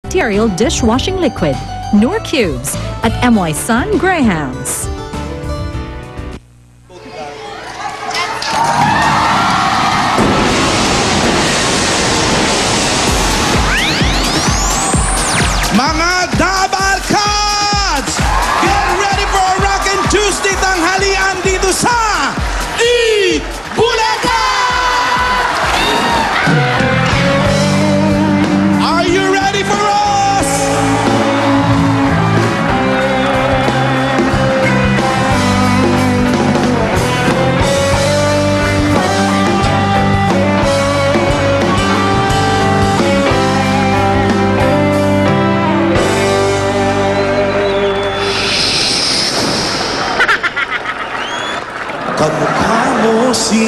antibacterial dishwashing liquid, Nor Cubes, at MY Sun Greyhounds. Mga Dabar Cats! Get ready for a rockin' Tuesday tanghalian dito sa Bulacan! Are you ready for us? Kamukha mo si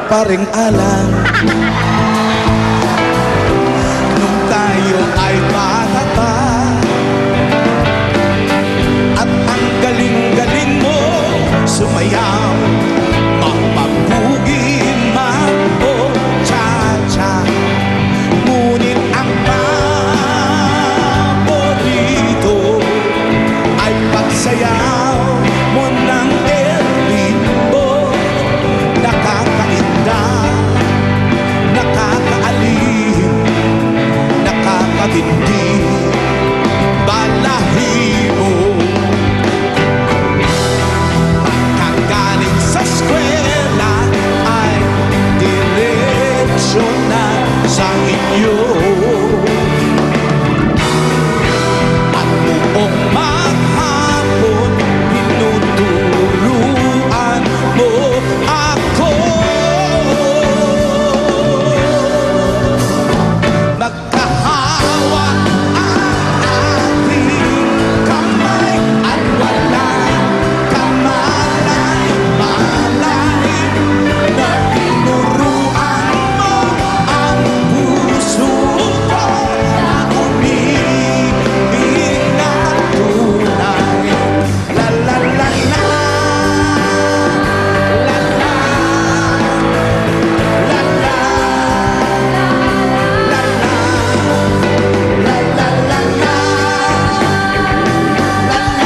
Paring Alan nung tayo ay bata pa, at ang galing-galing mo sumayaw, mapabugi man o cha-cha. Ngunit ang paborito ay pagsayaw mo ng ritmo. Nakakainda, nakakaalim, nakakatindi, balahibo. Pagkagaling sa eskwela ay diretsyo na sa inyo, at buong maghapon tinuturuan mo ako. Magkahawa ang ating kamay at walang kamalay-malay na tinuruan mo ang puso ko na umibig na tunay. La la la la, la la, la la, la la, la la la la, la la, la la.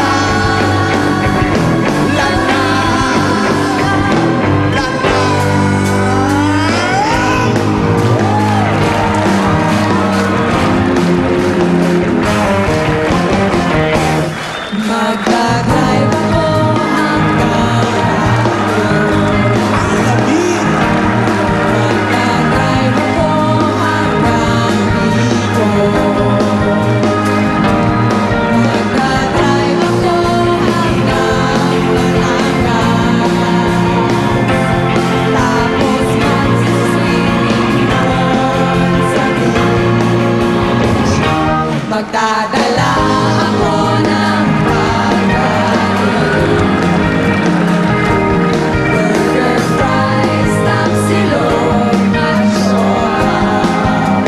Magdadrive ako Ang lamig, magdadrive ako hanggang dito. Magdadrive ako hanggang Batangas. Tapos magsiswimming doon sa beach. Magdadala ako ng burger, fries, tapsilog at syawao.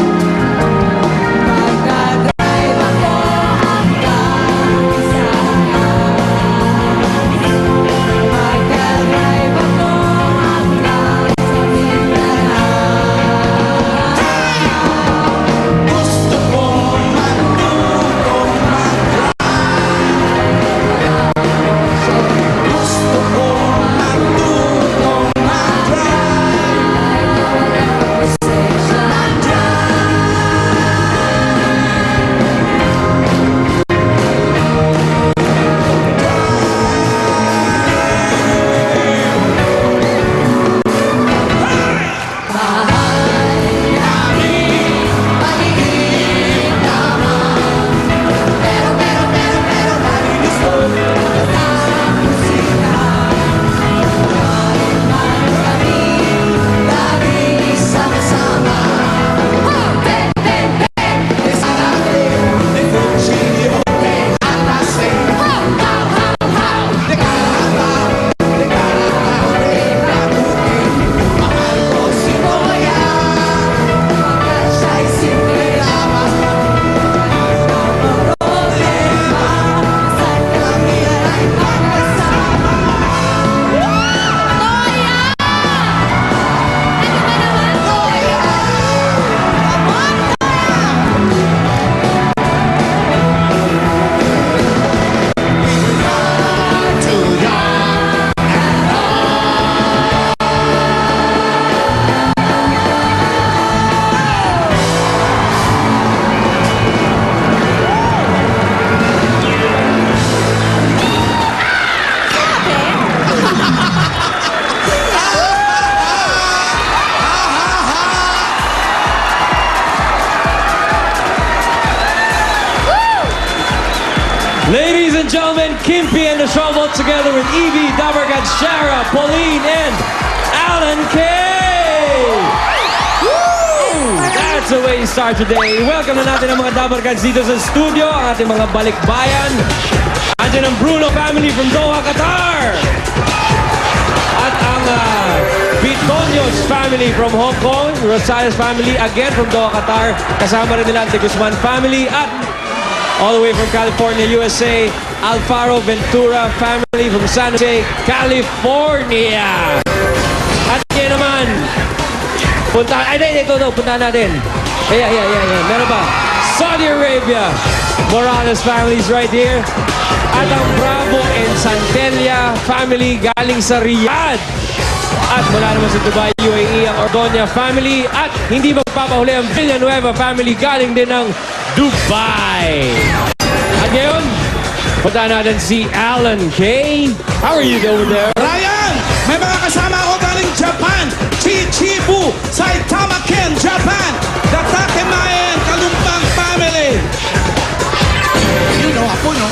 Magdadrive ako hanggang Visayas. Magdadrive ako hanggang sa Mindanao. gusto kong matuto and gentlemen, Kimpy and the Shovel together with Evie, Dabarkad, Shara, Pauline, and Alan K. Woo! That's the way you start today. Welcome na natin ang mga Dabarkads dito sa studio, ang ating mga balikbayan. Andiyan ang Bruno family from Doha, Qatar. At ang Bitonios family from Hong Kong, Rosales family again from Doha, Qatar. Kasama rin nila ang Guzman family at all the way from California, USA, Alfaro Ventura family from San Jose, California. At yan naman, puntahan natin. Meron ba? Saudi Arabia, Morales family is right here. At ang Bravo and Santelia family galing sa Riyadh. At mula naman sa Dubai, UAE, ang Ordonia family. At hindi magpapahuli ang Villanueva family galing din ng Dubai. At ngayon, punta natin si Alan K. How are you over there? Ryan, may mga kasama ako galing Japan. Chichibu, Saitama Ken, Japan. The Takemayan, Kalumpang family. You know, ako, no?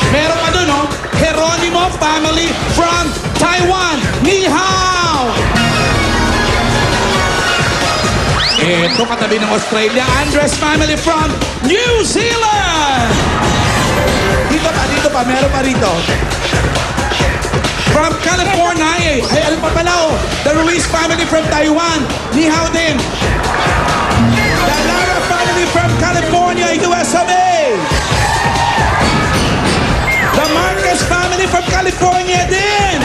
Meron pa doon, no? Geronimo family from Taiwan. Ni hao! Ito katabi ng Australia. Andres family from New Zealand. Dito pa. Meron pa rito. From California. Ay, ano pa pala, oh. The Ruiz family from Taiwan. Ni hao din. The Lara family from California, US of A. The Marquez family from California din.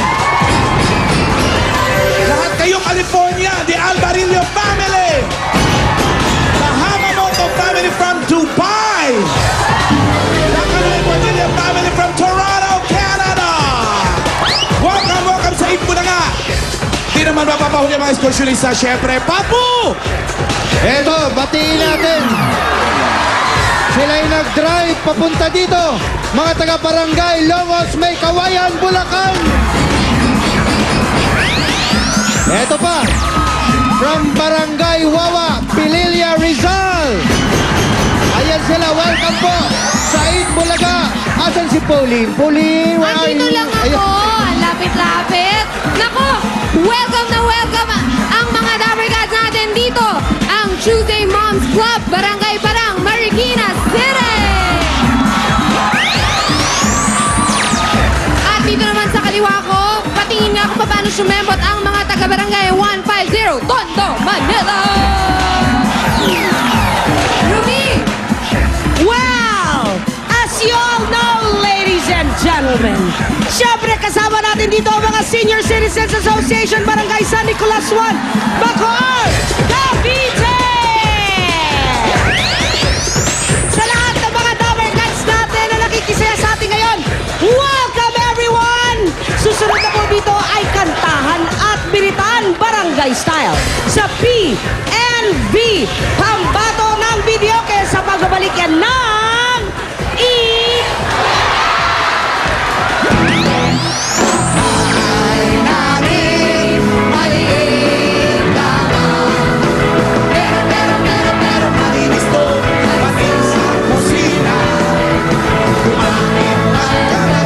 Lahat kayo California. The Alvarillo family. The Hamamoto family from Dubai. The Canoy Bonilla family from Toronto, Canada. Welcome sa Ipo na nga. Di naman mapapahuli mga excursionista. Siyempre, Papu! Eto, batiin natin. Sila'y nag-drive papunta dito. Mga taga-barangay Longos, May Kawayan, Bulacan. Eto pa, from Barangay Wawa, Pililla, Rizal. Ayan sila, welcome po. Said Bulaga. Asan si Pauline? Pauline, where are Andito you? lang ako. Ayan. Ang lapit-lapit. Nako, welcome na welcome ang mga Dabarkads natin dito. Ang Tuesday Moms Club, Barangay Parang, Marikina City. At dito naman sa kaliwa ko, patingin nga kung paano sumembot ang mga taga-barangay 150, Tondo, Manila. Ruby! Well, as you all know, ladies and gentlemen, syempre kasama natin dito ang mga Senior Citizens Association Barangay San Nicolas 1, Bacoor, Cavite! Sa lahat ng mga Dabarkads natin na nakikisaya sa atin ngayon, welcome everyone! Susunod na po dito ay kantahan at biritan barangay style sa PNB, pambato ng video kaya sa pagbabalik yan ng Malinis to, malinis sa kusina. Parang ikaw lang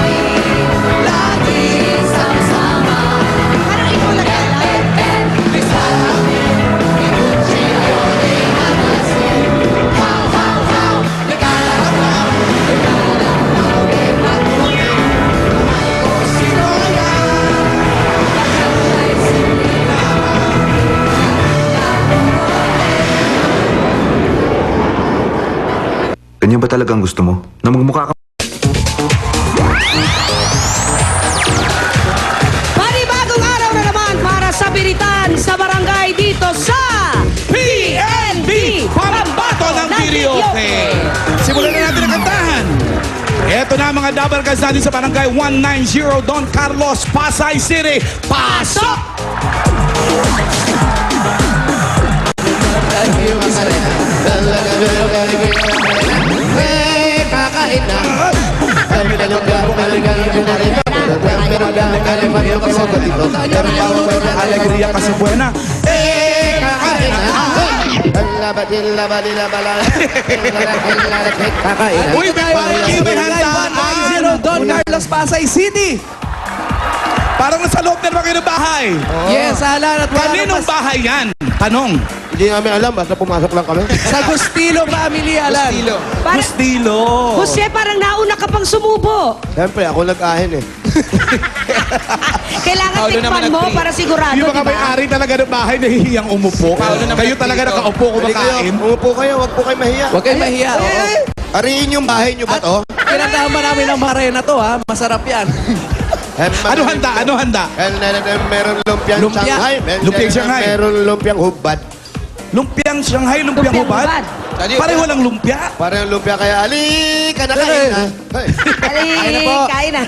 Ganyan ba talagang gusto mo? Na magmukha ka Panibagong araw na naman para sa biritan sa barangay dito sa PNB, pambato ng videoke. Simulan na natin ang kantahan. Ito na mga Dabarkads natin sa barangay 190 Don Carlos, Pasay City. Pasok! Kakain na. Alegría kasi buena. Kakain na. Kakain. Uy, may parking, may handaan. Don Carlos, Pasay City. Parang nasa loob na naman kayo ng bahay. Yes, Alan at wala Kaninong naman bahay yan? Tanong. Hindi namin alam, basta pumasok lang kami. sa Gustilo family, Alan. Parang, Gustilo. Jose, parang nauna ka pang sumubo. Siyempre, ako nag-ahin eh. Kailangan tikpan mo para sigurado, Yung di mga ba? may-ari talaga ng bahay nahihiyang umupo. Kayo talaga nakaupo kumakain. Umupo kayo, wag po kayo mahiya. Huwag kayong mahiya. Ariin yung bahay nyo ba to? Kinandama namin ang marena to, ha? Masarap yan. Ano handa? Ano handa? Meron lumpiang Lumpia. Shanghai. Lumpiang Shanghai. Meron lumpiang hubad. Lumpiang Shanghai, lumpiang Lumpiang hubad. hubad. Pareho lang lumpia. Parang lumpia kaya, ali ka na kain ha. Ali, kain na.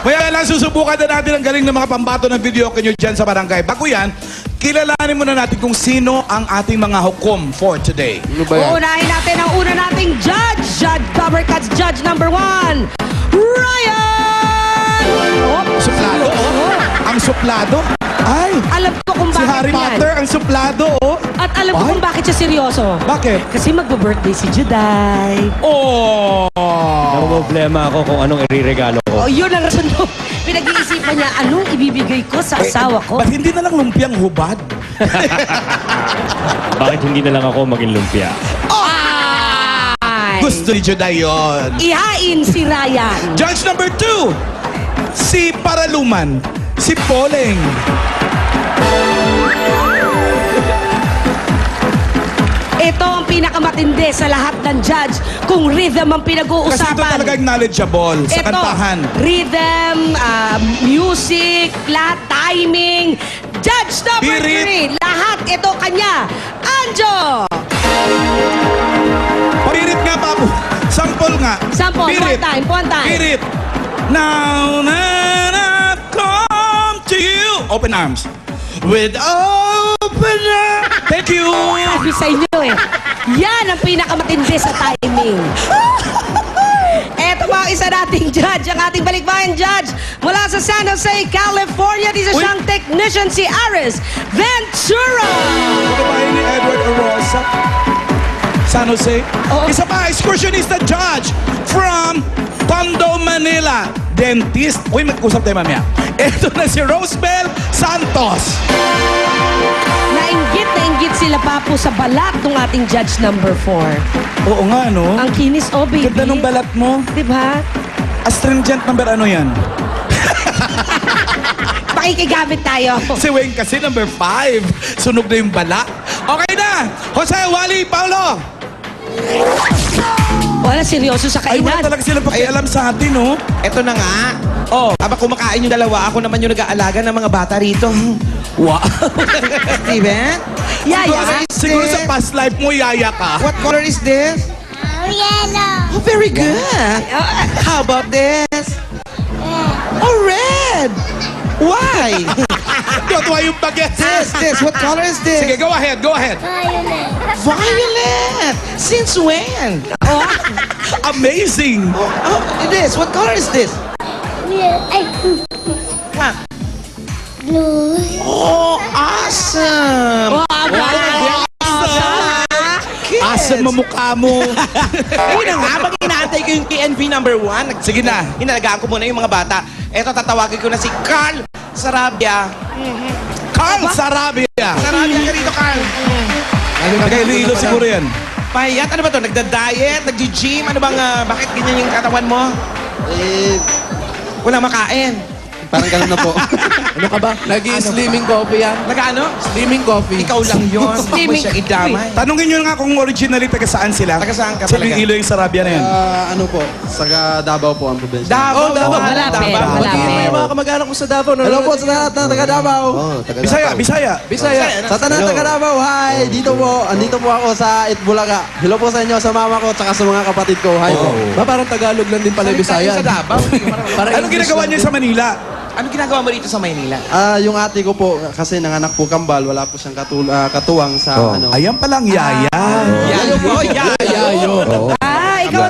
Maya lang susubukan na natin ang galing ng mga pambato ng video nyo dyan sa barangay. Bago yan, kilalanin muna natin kung sino ang ating mga hukom for today. Uunahin natin ang una nating judge. Judge Cover Cuts Judge number 1, Ryan! Oh, Suplado, oh. Ang suplado. Ay, alam ko kung si bakit Harry yan. Potter ang suplado, oh. At alam ko Ay. kung bakit siya seryoso. Bakit? Kasi magbo-birthday si Juday. Oh! Problema ako kung anong iriregalo ko. Oh, yun ang rason mo. Pinag-iisipan niya, anong ibibigay ko sa asawa ko? Ba't hindi na lang lumpiang hubad? Bakit hindi na lang ako maging lumpia? Ay! Gusto ni Juday yun. Ihain si Ryan. Judge number 2, si Paraluman, si Poleng. Ito ang pinakamatindi sa lahat ng judge kung rhythm ang Kasi ito pinag-uusapan. talagang knowledgeable sa Ito, kantahan. rhythm, music, lahat, timing. Judge number Birit. 3, lahat ito kanya. Anjo! Pirit nga, Papu. Sample nga. Sample, Pirit. one time. Pirit. Now that I've come to you. Open arms. With open arms. Thank you. Sabi sa inyo eh. Yan ang pinakamatindi sa timing. Eto pa ang isa nating judge, ang ating balikbayan judge mula sa San Jose, California. Isa Uy. siyang technician, si Aris Ventura. Kababae ni Edward Orosa. San Jose. Oo. Isa pa, excursionista judge from Tondo, Manila. Dentist. Uy, mag-usap tayo mamaya. Ito na si Rosebel Santos. Nainggit sila papo sa balat ng ating judge number 4. Oo nga, no? Ang kinis, oh baby. Ganda ng balat mo. Diba? Astringent number ano yan? Pakikigamit tayo. Si Wayne kasi number 5. Sunog na yung bala. Okay na! Jose, Wally, Paulo! Wala, seryoso sa Ay, wala kainan. talaga silang pakialam sa atin, no? Eto na nga. Oh. Habang kumakain yung dalawa, ako naman yung nag-aalaga ng mga bata rito. Wow. Steven? Yaya. Siguro sa past life mo, yaya ka. What color is this? Yellow. Oh, very good. How about this? Oh, red. Why? Tuwa yung baget. this. What color is this? Sige, go ahead, go ahead. Violet. Violet. Since when? Oh, Amazing. Oh, this. What color is this? Ay, Ah. blue. Oh, awesome. Asa mo mukha mo. Ayun na nga, pag inaantay ko yung KNP number 1, Sige na. inalagaan ko muna yung mga bata. Eto, tatawagin ko na si Carl Sarabia. Carl Sarabia. Sarabia ka rito, Carl. Nag-Iloilo siguro yan. Payat, ano ba to? Nagda-diet, nag-gym, ano bang, bakit ganyan yung katawan mo? Wala makain. Parang ganun na po. Ano ka ba? Nag-i-slimming coffee yan. Nag-ano? Slimming coffee. Ikaw lang yun. Huwag mo siya idamay. Tanungin nyo nga kung originally taga saan sila. Taga saan ka Sa talaga? Iloilo yung Sarabia na yan. Ano po? Saga Davao po ang probinsya. Davao. Davao. Malapit, Davao. malapit. May mga kamag-anak ko sa Davao. Hello po sa lahat ng taga Davao. Bisaya, Bisaya. Bisaya. Sa tanang taga Davao, hi! Dito po, andito po ako sa Itbulaga. Hello po sa inyo, sa mama ko, tsaka sa mga kapatid ko. Hi po. Ba, parang Tagalog lang din pala yung Bisaya. Sa Davao. Parang Anong English ginagawa lang niyo din. sa Manila? Ano ginagawa mo rito sa Maynila? Yung ate ko po, kasi nanganak po kambal, wala po siyang katuwang sa ano. Ayan palang yaya. Yayo po, yayo. Yayo. ikaw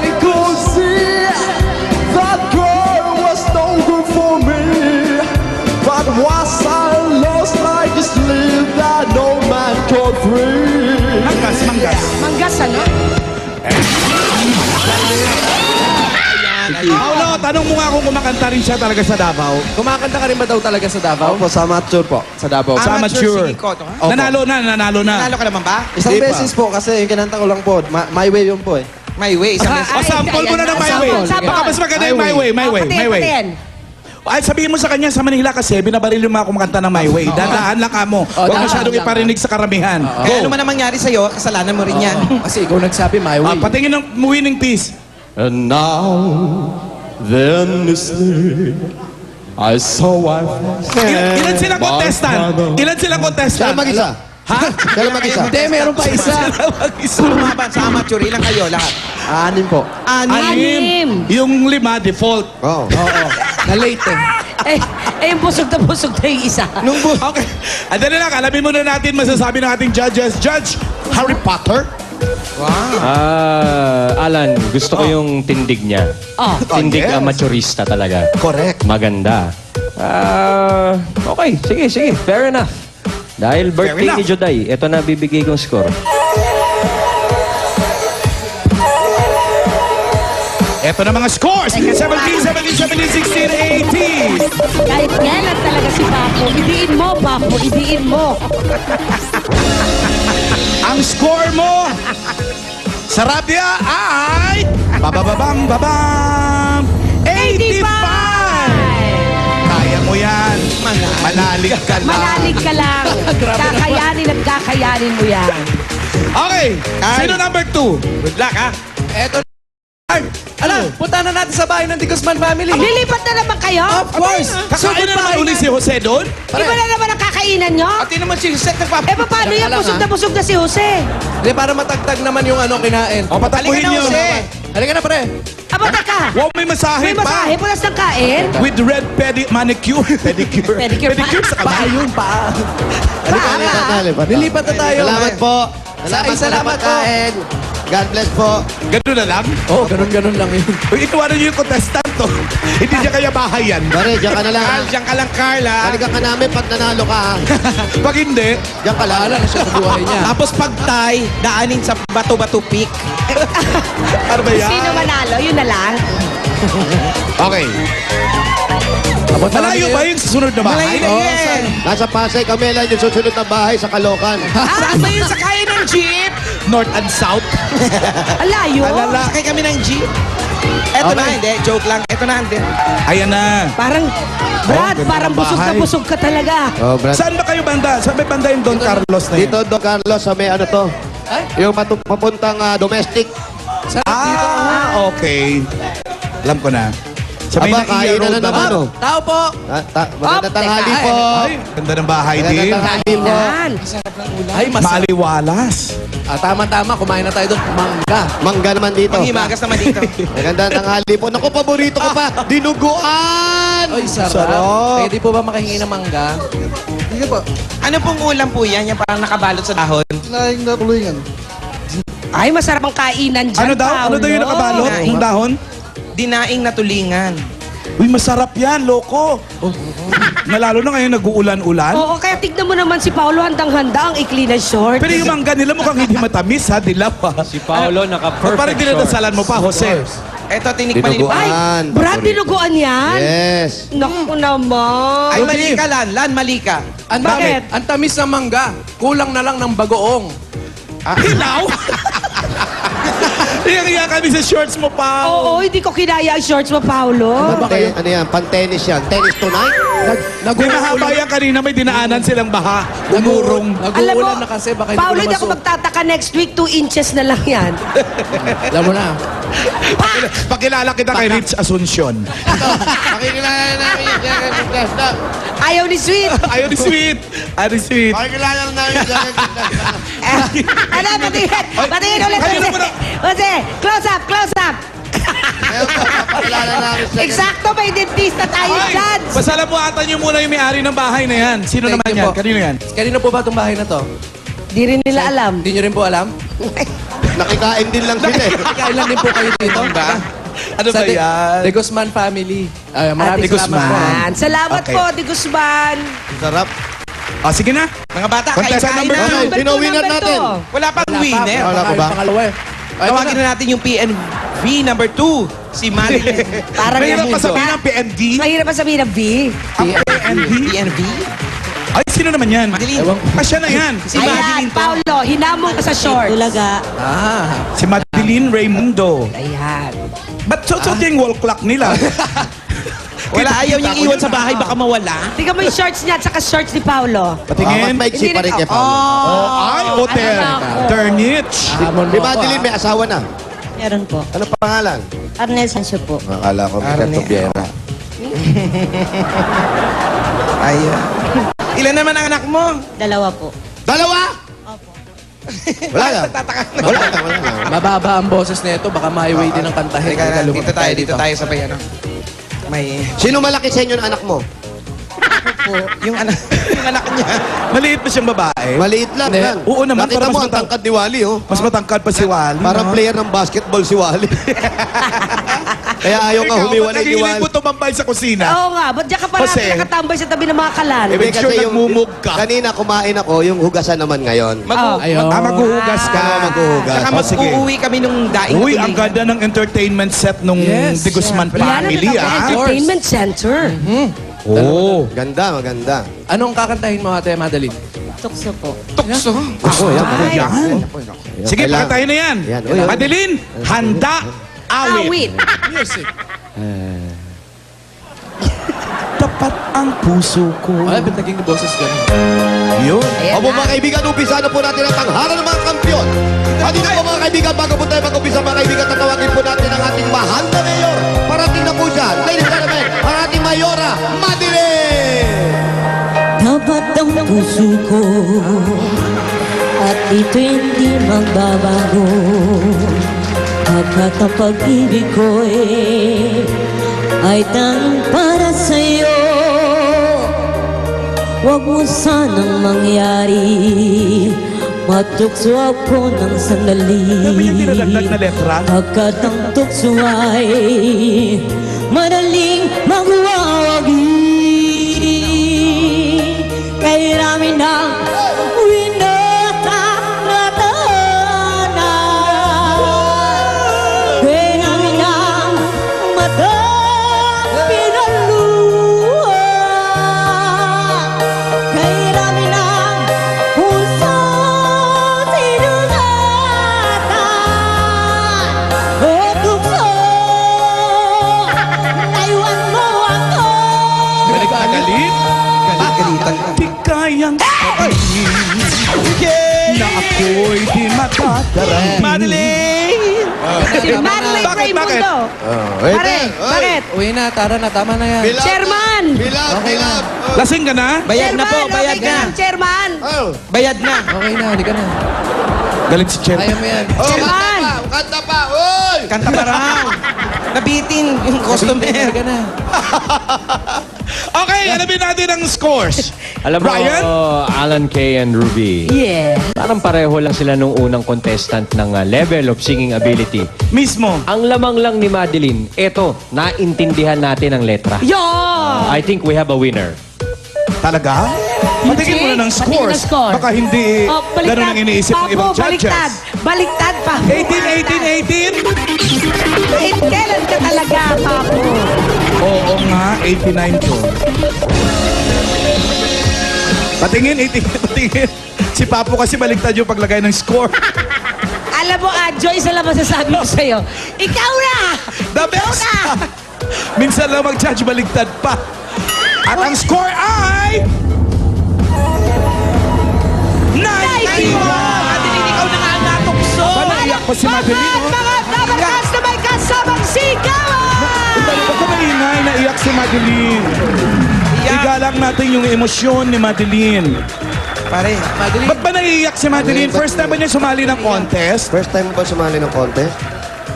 I could see that girl was no good for me. But was I lost like a slave that no man could free? Manggas. Manggas, ano? Paolo, tanong mo nga kung kumakanta rin siya talaga sa Davao. Kumakanta ka rin ba daw talaga sa Davao? Opo, sa amateur po. Sa Davao. Sa amateur. singing ko to, ha? Opo. Nanalo na. Nanalo ka naman ba? Isang Di pa. beses po kasi yung kinanta ko lang po. My way yun po eh. My way, isang beses. O, sample mo na ng My Way. Baka mas maganda yung My Way. My Way. My Way. Ay, sabihin mo sa kanya, sa Manila kasi, binabaril yung mga kumakanta ng My Way. Dadaan lang ka mo. Huwag dahan masyadong lang. iparinig sa karamihan. Kaya ano man ang mangyari sa'yo, kasalanan mo rin yan. Kasi ikaw nagsabi my way. Patingin ng winning piece. And now, then this day, I saw my Ilan silang contestant? Ilan silang contestant? Siya mag-isa. Ha? Siya lang mag-isa. Hindi, meron pa isa. Lumaban sa amateur, ilang kayo lahat? Anim po. Anim. Yung 5, default. Oo. Na-late eh. Yung busog na yung isa. Okay. Andali lang, alamin muna natin masasabi ng ating judges. Judge Harry Potter. Alan, gusto ko yung tindig niya. Tindig yes. amateurista talaga. Correct. Maganda. Okay, sige. Fair enough. Dahil birthday enough. ni Joday, ito na bibigay kong score. Ito na mga scores. 17, 17, 17, 16, 18. Kahit yan lang talaga si Papo. Idiin mo, Papo. Idiin mo. Ang score mo sa Rabia ay bababam 85! Kaya mo yan. Manalig ka lang. Manalig ka lang. Kakayanin at kakayanin mo yan. Okay. Sino number 2? Good luck, ha? Eto. Ala, punta na natin sa bahay ng Digosman family. Lilipat na naman kayo? Of course. Kakain na naman uli si Jose doon? Iba na naman ang kakainan nyo? At yun naman si Set nagpapalala. Eh, paano yan? Busog na si Jose. Hindi, para matagtag naman yung kinain. O, patapuhin Halika na, niyo. Jose. Halika na, pre. Aba, teka. Wow, may masahe May pa. masahe pulas ng kain? With red manicure. Pedicure. Pedicure pa. Pedicure sa kamay. Yun pa. Paa. Nilipat na tayo. Salamat po. Salamat po. God bless po. Ganun na lang? Oh, ganun lang yun. Uy, ituwanan niyo yung contestant to. Hindi niya kaya bahay yan. Pare, diyan ka na lang. Carl, diyan ka lang, Carl, ha? Balikan ka namin pag nanalo ka. Pag hindi, Diyan ka lang. Bahala na siya sa buhay niya. Tapos pag tie, daanin sa Bato-Bato Peak. ano ba yan? Sino manalo? Yun na lang. Okay. Malayo ba yung susunod na bahay? Malayo na yan. Nasa Pasay kami lang yung susunod na bahay sa Caloocan. Saan ba yun? Sakay ng jeep? North and South? Alayo. Sakay kami ng jeep? Eto na, hindi. Joke lang. Eto na, hindi. Ayan na. Parang, Brad, ganda parang ng busog na bahay. busog ka talaga. Oh, Brad. Saan ba kayo banda? Saan may banda yung Don Carlos na yun? Dito, Don Carlos, sa may ano to. Yung papuntang domestic. Okay. Alam ko na. may Aba, Naiya kain na Road naman, oh. Tao po. Magandang tanghali teka, po. Ay, ganda ng bahay din. Magandang tanghali po. Yan. Ay, Maaliwalas. Tama-tama. Kumain na tayo doon. Mangga. Mangga naman dito. Panghimagas naman dito. Magandang tanghali po. Naku, paborito ko pa. Dinuguan! Ay, sarap. Sarap. Pwede po ba makahingi ng mangga? Sige po. Ano pong ulam po yan? Yung parang nakabalot sa dahon? Laing na kulungan. Ay, masarap ang kainan dyan, Ano daw? Ano daw yung nakabalot? Dinaing. Yung dahon? Dinaing na tulingan. Uy, masarap yan, loko. Nalalo na ngayon nag-uulan-ulan. Oo, kaya tignan mo naman si Paolo handang-handa ang ikli ng short. Pero yung mangga nila mukhang hindi matamis ha, dilaw ha. Si Paolo naka-perfect Parang shorts. dinadasalan mo pa, Jose. Eto, tinikman ni Ay, Dinuguan. Brad, dinuguan yan? Yes. Naku naman. Ay, mali ka, Lan. Mali ka. Bakit? Ang tamis ng mangga. Kulang na lang ng bagoong. Hilaw? Iyak-iyak kami sa shorts mo pa. Oo, hindi ko kinaya ang shorts mo, Paolo. Ano yan? Pan-tennis yan. Tennis tonight? Di mahaba yan kanina, may dinaanan silang baha. Umurong. Alam mo, Nag-uulan na kasi. Baka Paolo, hindi ako magtataka next week, 2 inches na lang yan. Alam mo na. Pakilala kita kay Rich Asuncion. Pakikilala namin yung Ayaw ni Sweet. Ayaw ni Sweet. Ayaw ni Sweet. Pakikilala namin yung Ano, patingin. Patingin ulit. Kayo na Jose. muna. Jose, close up, close up. Pakilala namin Eksakto, may dentista tayo Ay, dyan. pasalamuatan niyo muna yung may-ari ng bahay na yan. Sino Thank naman you yan? po. Kanino yan? Kanino po ba itong bahay na to? Di rin nila alam. Hindi nyo rin po alam? Nakikain din lang sila eh. Kailan din po kayo dito? Ba? Ano Sa ba yan? De Guzman family. Maraming Ate Guzman. salamat po. Salamat Okay. po, Di Guzman. Sarap. Ah, sige na. Mga bata, Contestant kain number na. two. Okay, sino winner number natin? two. Wala pang winner. Wala pa ba? Pangalawa eh. Tawagin na natin yung PNV number 2. Si Madeline. Parang Mahirap yan pa mundo. sabihin ng PND. Mahirap pa sabihin ng V. PNV? Ay, sino naman yan? Madeline. Ah, siya na yan. Si Ayan, Madeline to. Paolo, hinamon ka sa shorts. Tulaga. Si Madeline Raimundo. Ayan. Ba't so yung wall clock nila? Wala, ayaw niyang iwan sa bahay, baka mawala. Tingnan mo yung shorts niya at saka shorts ni Paolo. Patingin. Mas maiksi pa rin kay Paolo. Oh, ay, hotel. Ano na ako? Turnich. Di ba, Adeline, may asawa na? Meron po. Ano pangalan? Arnel Sancho po. Akala ko Mr. Tobiera. Ayun. Ilan naman ang anak mo? Dalawa po. Dalawa? Wala ka? Nagtataka na. Wala ka, wala ka. Mababa ang boses nito, baka highway din ang kantahin. Ah, Teka, dito tayo sabay ano. May Sino malaki sa inyo ng anak mo? yung anak niya. Maliit pa siyang babae. Maliit lang yan. Oo naman, Nakita para mo mas ang tangkad ni Wally, oh. Mas matangkad pa si Wally. Parang no? player ng basketball si Wally. Kaya ayaw nga Ikaw, humiwalay ni ba't Wally. mo tumambay sa kusina? Oo nga, ba't diyan ka parati Jose. nakatambay sa tabi ng mga kalan? Eh, make sure nagmumug ka. Kanina kumain ako, yung hugasan naman ngayon. Ayun. Maghuhugas ka. Maghuhugas. Saka Oh, sige. mag-uuwi kami nung daing Uy, na ang tulingan. ganda ng entertainment set nung Yes, De Guzman syempre. family, Yan ang ah. entertainment center. Oo. Ganda, maganda. Anong kakantahin mo, Ate Madeline? Tukso po. Tukso. Oh, yan. Yan. Sige, Kailangan- pakatayin na yan. Yan, uy, uy. Madeline, handa, awit. Awit. Music. Tapat ang puso ko. Ay, ba't naging boses ganun? Yun. Opo mga kaibigan, umpisa na po natin ang tanghalan ng mga kampiyon. At dito po mga kaibigan, bago po tayo mag-umpisa mga kaibigan, tatawagin po natin ang ating mahal na mayor. Parating na po siya. Ladies and gentlemen, ang ating mayora, Madeline! Tapat ang puso ko at ito hindi magbabago. Pagkat ang pag-ibig ko ay tanging para sa'yo. Huwag mo sanang mangyari, matukso ako ng sandali. Ano ba yung nilalaglag na letra? Pagkat ang tukso ay madaling magwawagi. Kay rami ng winatatanan. Kay rami ng matang pinaluha. Kay rami ng pusang sinulatan. O tukso, naiwan mo ako. Galit? Galitan ka. Di kayang sabihin na ako'y di matatarang. Madeline! Si Manley Bakit, bakit? Raimundo. Pare, bakit? Uwi na, tara na, tama na yan. Chairman! Lasing ka na? Bayad na po, Chairman, bayad okay ka na. lang, Chairman! Bayad na. Okay na, halika na. Galit si Chef. Kaya mo yan. Chairman! Kanta pa raw. Nabitin yung customer. Halika na. Okay, alamin natin ang scores. Alam mo, Brian? Alan Kay and Ruby. Yeah. Parang pareho lang sila nung unang contestant ng level of singing ability. Mismo. Ang lamang lang ni Madeline, eto, naintindihan natin ang letra. Yo! I think we have a winner. Talaga? Patingin mo na ng Patingin scores. ng score. Baka hindi Oh, baliktad. ganun ang iniisip ng Papo, ibang baliktad. judges. Baliktad pa. 18, 18, 18. Kailan ka talaga, Papo? Oo nga, 89 to. Patingin, 18, patingin. Si Papo kasi baliktad yung paglagay ng score. Alam mo, Joyce, alam mo sasabi ko sa'yo. Ikaw na! The best! Minsan lang mag-judge, baliktad pa. At ang score ay... 91! Madeline, ikaw na nga ang natukso. Naiyak pa si Madeline. Mga dabarkas na may kasamang sigawan! Dali ba ka maingay? Naiyak si Madeline. Igalang natin yung emosyon ni Madeline. Pare, Madeline. Ba't ba naiiyak si Madeline? First time ba niya sumali ng contest? First time mo ba sumali ng contest?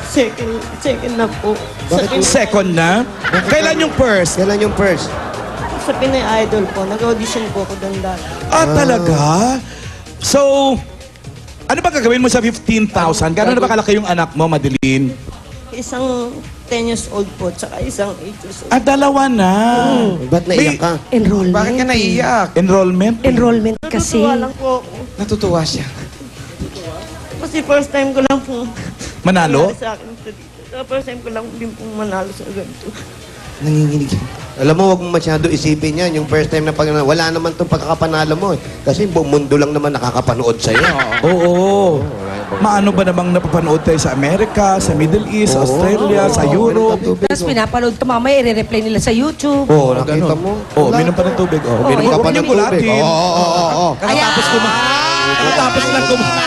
Second na po. Second na? Kailan yung first? Kailan yung first? Sa Pinay Idol po, nag-audition po ako doon dati. Ah, talaga? So, ano ba gagawin mo sa 15,000? Gano'n na ba kalaki yung anak mo, Madeline? Isang 10 years old po, tsaka isang 8 years old. Ah, dalawa na. Ba't naiyak ka? Enrollment. Bakit ka naiyak? Enrollment? Enrollment kasi. Natutuwa lang po ako. Natutuwa siya. Kasi first time ko lang po Manalo? nangyari sa akin ito dito. First time ko lang din pong manalo sa ganito. Nanginginig. Alam mo, huwag mo masyado isipin yan. Yung first time na wala naman itong pagkakapanalo mo. Kasi buong mundo lang naman nakakapanood sa'yo. Oo. Maano ba namang napapanood tayo sa Amerika, sa Middle East, Australia, sa Europe? Tapos pinapanood ka mamaya, i-replay nila sa YouTube. Oo, nakita mo. Oh, minom pa ng tubig. Oh, minom yung pa ng tubig. Oo. Katapos kumain. Katapos lang kumain.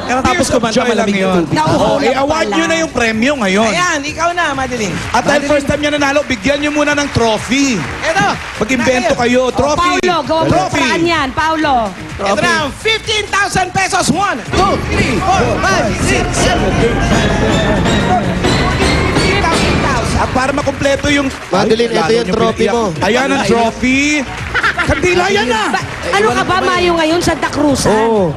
Katapos kumanta malamig yung tubig. Nauulam Oh, i-award pala. nyo na yung premyo ngayon. Ayan, ikaw na, Madeline. At dahil first time nyo nanalo, bigyan nyo muna ng trophy. Eto. Mag-invento kayo. Trophy. Paulo, gawa mo Trophy. paraan yan. Paulo. Ito na ang 15,000 pesos. 1, 2, 3, 4, 5, 6, 7, 8, 9, 10,000. At para makumpleto yung... Madeline, ito lalo yung nyo trophy pinaiyak. mo. Ayan ang trophy. Kandila yan na. Ano ka ba, Mayo ngayon? Santa Cruz, ha? Oo.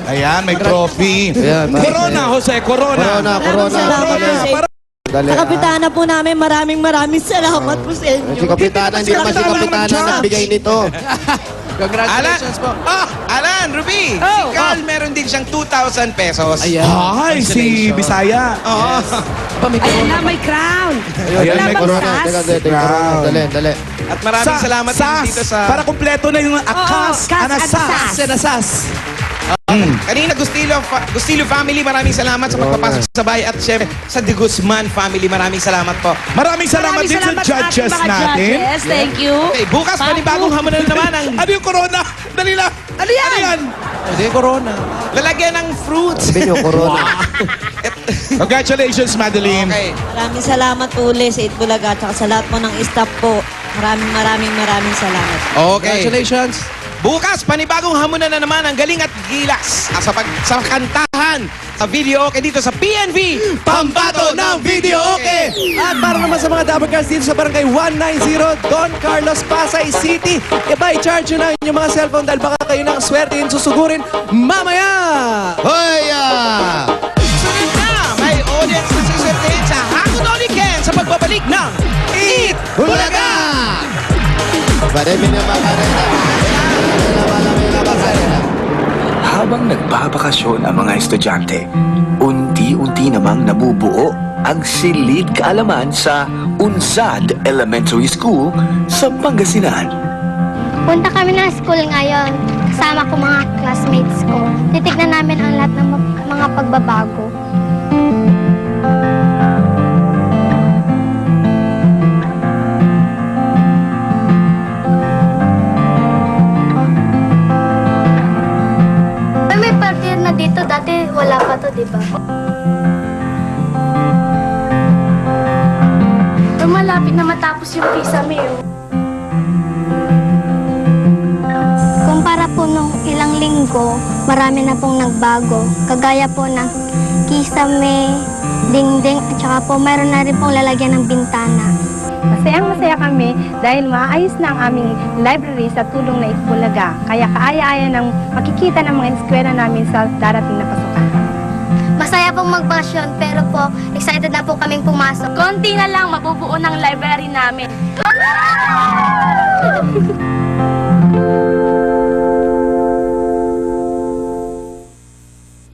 Ayan, may trophy. Ayan, Corona, Jose, Corona. Corona. Para Dali. Sa kapitana po namin, maraming salamat po sa inyo. Si Kapitana, hindi naman si Kapitana nagbigay nito. Congratulations po. Alan, Ruby. Si Carl, meron din siyang 2,000 pesos. Ay, si Bisaya. Oo. Ayan na, may crown. Ayan, Wala may bang Corona. sas? Teka, Corona. Dali. At maraming salamat din dito sa... Para kumpleto na yung akas, kas, anasas. anasas. Kanina, Gustillo family, maraming salamat sa pagpapasok sa bahay. At syempre, sa De Guzman family, maraming salamat po. Maraming salamat din sa judges natin. Judges. Thank you. Okay, bukas, panibagong hamunan na naman ang Ano yung Corona? Dali lang. Ano yan? Ano yan? Hindi, Corona. lalagyan ng fruits. Sabi niyo, Corona. Congratulations, Madeline. Okay. Maraming salamat po ulit sa Itbulaga at sa lahat po ng staff po. Maraming salamat. Okay. Congratulations. Bukas, panibagong hamunan na naman ang galing at gilas sa kantahan sa video okay dito sa PNV Pambato ng Video Okay. At para naman sa mga Dabarcats dito sa Barangay 190 Don Carlos, Pasay City, i-charge nyo na inyong mga cellphone dahil baka kayo nang swertein susugurin mamaya! Hoya! Sunod na, may audience na susunod sa Hakot Only Ken sa pagbabalik ng Eat Bulaga! Marami na makarena. Habang nagbabakasyon ang mga estudyante, unti-unti namang nabubuo ang silid kaalaman sa Unsad Elementary School sa Pangasinan. Punta kami ng school ngayon. Kasama ko mga classmates ko. Titignan namin ang lahat ng mga pagbabago. May partir na dito. Dati wala pa to, di ba? malapit na matapos yung kisame. Kumpara po nung ilang linggo, marami na pong nagbago. Kagaya po ng kisame, dingding, at saka po mayroon na rin pong lalagyan ng bintana. Masayang-masaya kami dahil maayos na ang aming library sa tulong na Itbulaga. Kaya kaaya-aya ng makikita ng mga eskwela namin sa darating na pasukan. Masaya pong magbakasyon, pero po, excited na po kaming pumasok. Konti na lang mabubuo ng library namin.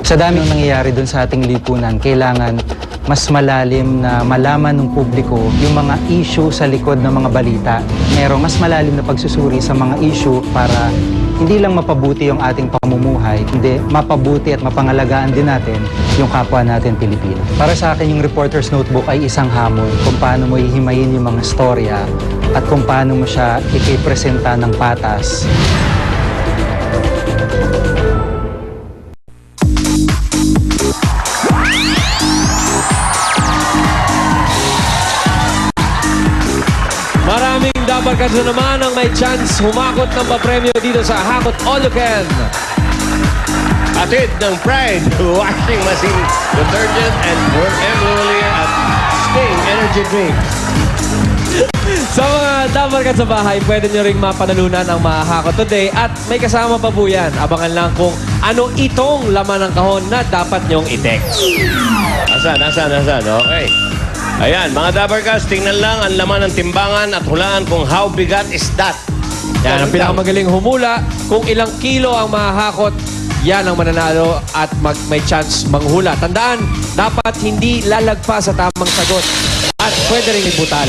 Sa daming nangyayari dun sa ating lipunan, kailangan mas malalim na malaman ng publiko yung mga issue sa likod ng mga balita. Merong mas malalim na pagsusuri sa mga issue para hindi lang mapabuti yung ating pamumuhay, hindi mapabuti at mapangalagaan din natin yung kapwa natin Pilipino. Para sa akin, yung Reporter's Notebook ay isang hamon kung paano mo ihimayin yung mga storya at kung paano mo siya ipipresenta ng patas. Maraming dabarkads na naman ang may chance humakot ng papremyo dito sa Hakot All You Can. Atid ng Pride Washing Machine Detergent and Emily at Sting Energy Drink. Sa mga dabarkads sa bahay, pwede nyo ring mapanalunan ang mahakot today at may kasama pa po yan. Abangan lang kung ano itong laman ng kahon na dapat nyong i-text. Asan? Okay. Ayan, mga Dabarkas, tingnan lang ang laman ng timbangan at hulaan kung how bigat is that. Yan ang pinakamagaling humula. Kung ilang kilo ang mahakot, yan ang mananalo at may chance manghula. Tandaan, dapat hindi lalagpas sa tamang sagot. At pwede rin ibutal.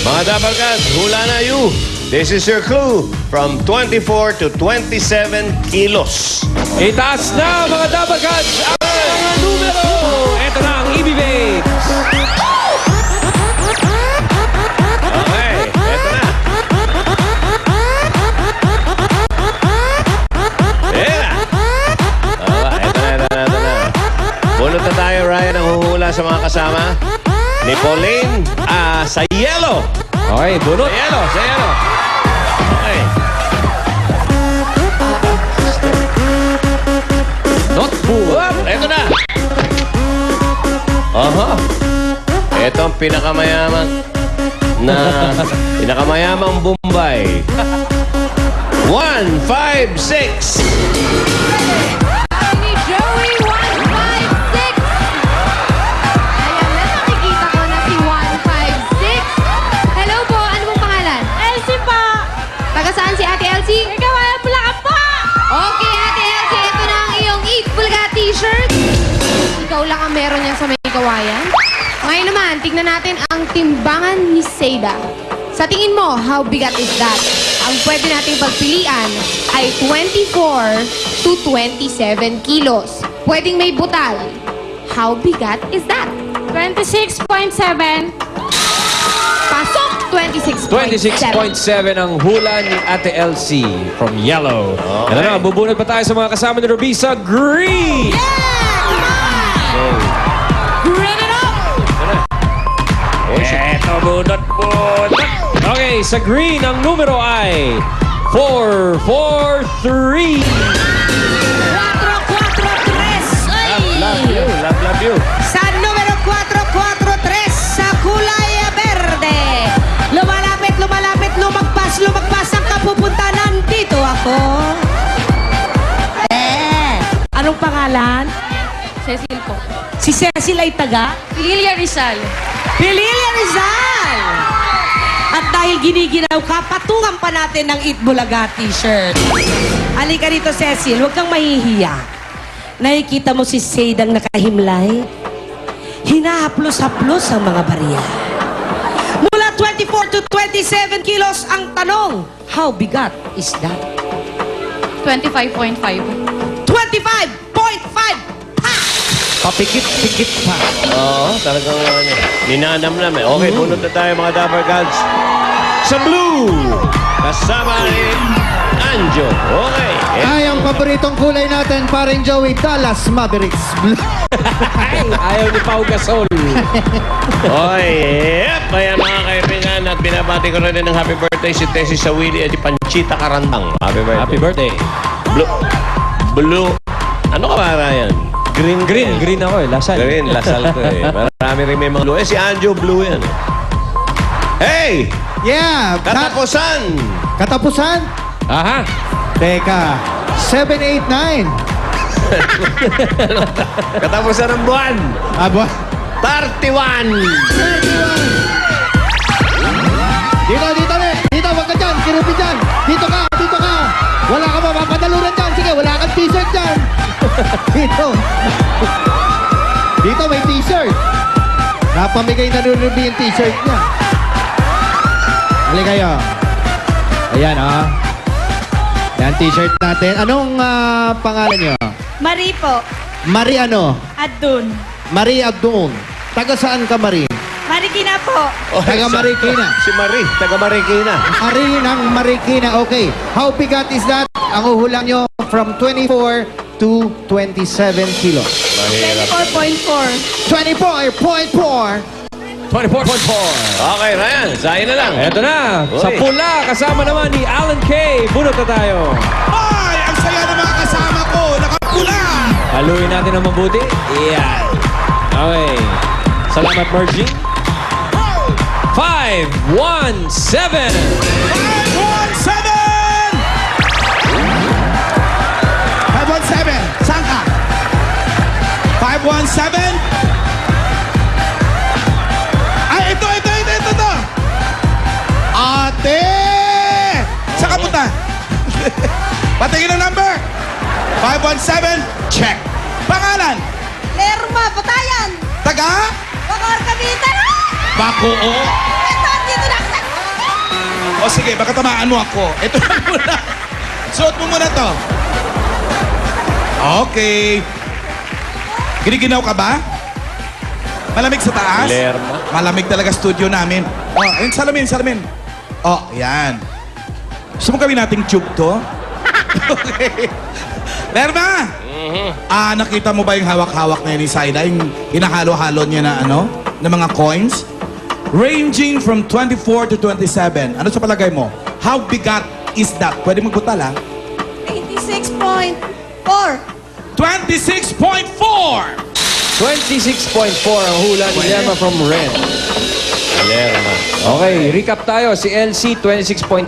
Mga Dabarkas, hula na you. This is your clue from 24 to 27 kilos. Itaas na mga dabarkads ang mga numero. Ito na ang ibibig. Okay, eto na. Eto na. Bunot na tayo, Ryan, ang huhula sa mga kasama. Ni Pauline, sa yellow. Okay, bunot. Sa yellow. Okay. Notebook. Eto na. Ito ang pinakamayamang Bombay. 156. Ni Joey 156. Ayan na, nakikita ko na si 156. Hello po, ano pong pangalan? Elsie pa! Taga saan si Ate Elsie? Ikaw ay Bulacan pa! Okay, Ate Elsie, ito na ang iyong Eat Bulaga t-shirt. Ikaw lang ang meron yan sa may kawayan. Ngayon naman, tignan natin ang timbangan ni Seda. Sa tingin mo, how bigat is that? Ang pwede nating pagpilian ay 24 to 27 kilos. Pwedeng may butal. How bigat is that? 26.7. Pasok! 26.7. 26.7 ang hula ni Ate Elsie from Yellow. Ano na, bubunot pa tayo sa mga kasama ni Ruby sa Green! Bring it up! Eto, bunot. Okay, sa Green, ang numero ay 443. 443. Love you. Sa numero 443 sa kulay verde. Lumapit, lumagpas ang kapupunta. Nandito ako. Anong pangalan? Cecil po. Si Cecil ay taga? Lilia Rizal. Pililia Rizal! At dahil giniginaw ka, patungan pa natin ng Eat Bulaga t-shirt. Halika rito, Cecil. Huwag kang mahihiya. Nakikita mo si Seydang nakahimlay? Hinahaplos-haplos ang mga barya. Mula 24 to 27 kilos ang tanong. How bigat is that? 25.5. 25.5! Papikit-pikit pa. Oo, talagang ninanamnam eh. Okay, bunot na tayo mga Dabarkads. Sa blue, kasama ni Anjo. Okay. Ay, ang paboritong kulay natin, paring Joey, Dallas Mavericks. Ayaw ni Pau Gasol. Okay, yep. Kaya mga kaibigan, at binabati ko rin ng happy birthday si Tessie sa Willie at si Panchita Karandang. Happy birthday. Happy birthday. Blue. Ano ka ba, Ryan? Green ako eh. Lasal. Green, lasal ko eh. Marami rin may mga blue. Si Anjo blue yan. Hey! Yeah! Katapusan! Katapusan? Aha. Teka. 789. Katapusan ng buwan! Aba. 31! Dito, Dito, wag ka dyan. Kirupi dyan. Dito ka. Wala ka mapapadalunan dyan. Sige, wala kang t-shirt dyan. Dito may t-shirt. Napamigay na Ruby yung t-shirt niya. Halika kayo. Ayan, ah. Yan, t-shirt natin. Anong pangalan niyo? Marie po. Marie ano? Adun. Marie Abdoon. Taga saan ka, Marie? Marikina po. Taga Marikina. Si Marie, taga Marikina. Marie ng Marikina. Okay. How bigat is that? Ang uhulang nyo from 24 to 27 kilos. Mahirap. 24.4. 24.4. Okay, Ryan. Sa'yo na lang. Eto na. Sa Uy. pula, kasama naman ni Alan K. Bunot na tayo. Ay, ang saya ng mga kasama ko. Nakapula. Haluin natin ng mabuti. Yeah. Okay. Salamat, Merging. 5-1-7. 517! 517. Saan ka? 517? Ay, ito. Ate! Saan ka punta? Patingin ang number. 517. Check. Pangalan? Lerma, Patayan. Taga? Bakar Cavite. Bakuo. Ito, dito na. O sige, baka tamaan mo ako. Ito na muna. Suot mo muna to. Okay. Giniginaw ka ba? Malamig sa taas? Lerma. Malamig talaga studio namin. Oh, ayun, salamin. Oh, yan. Gusto mo kami nating tube to? Okay. Lerma! Nakita mo ba yung hawak-hawak na yun ni Saida? Yung hinahalo-halo niya na ano? Na mga coins? Ranging from 24 to 27. Ano sa palagay mo? How bigat is that? Pwede magbutal, ha? 86.4. 26.4! 26.4 ang hula ni Lerma from Ren. Lerma. Okay, recap tayo. Si LC, 26.7.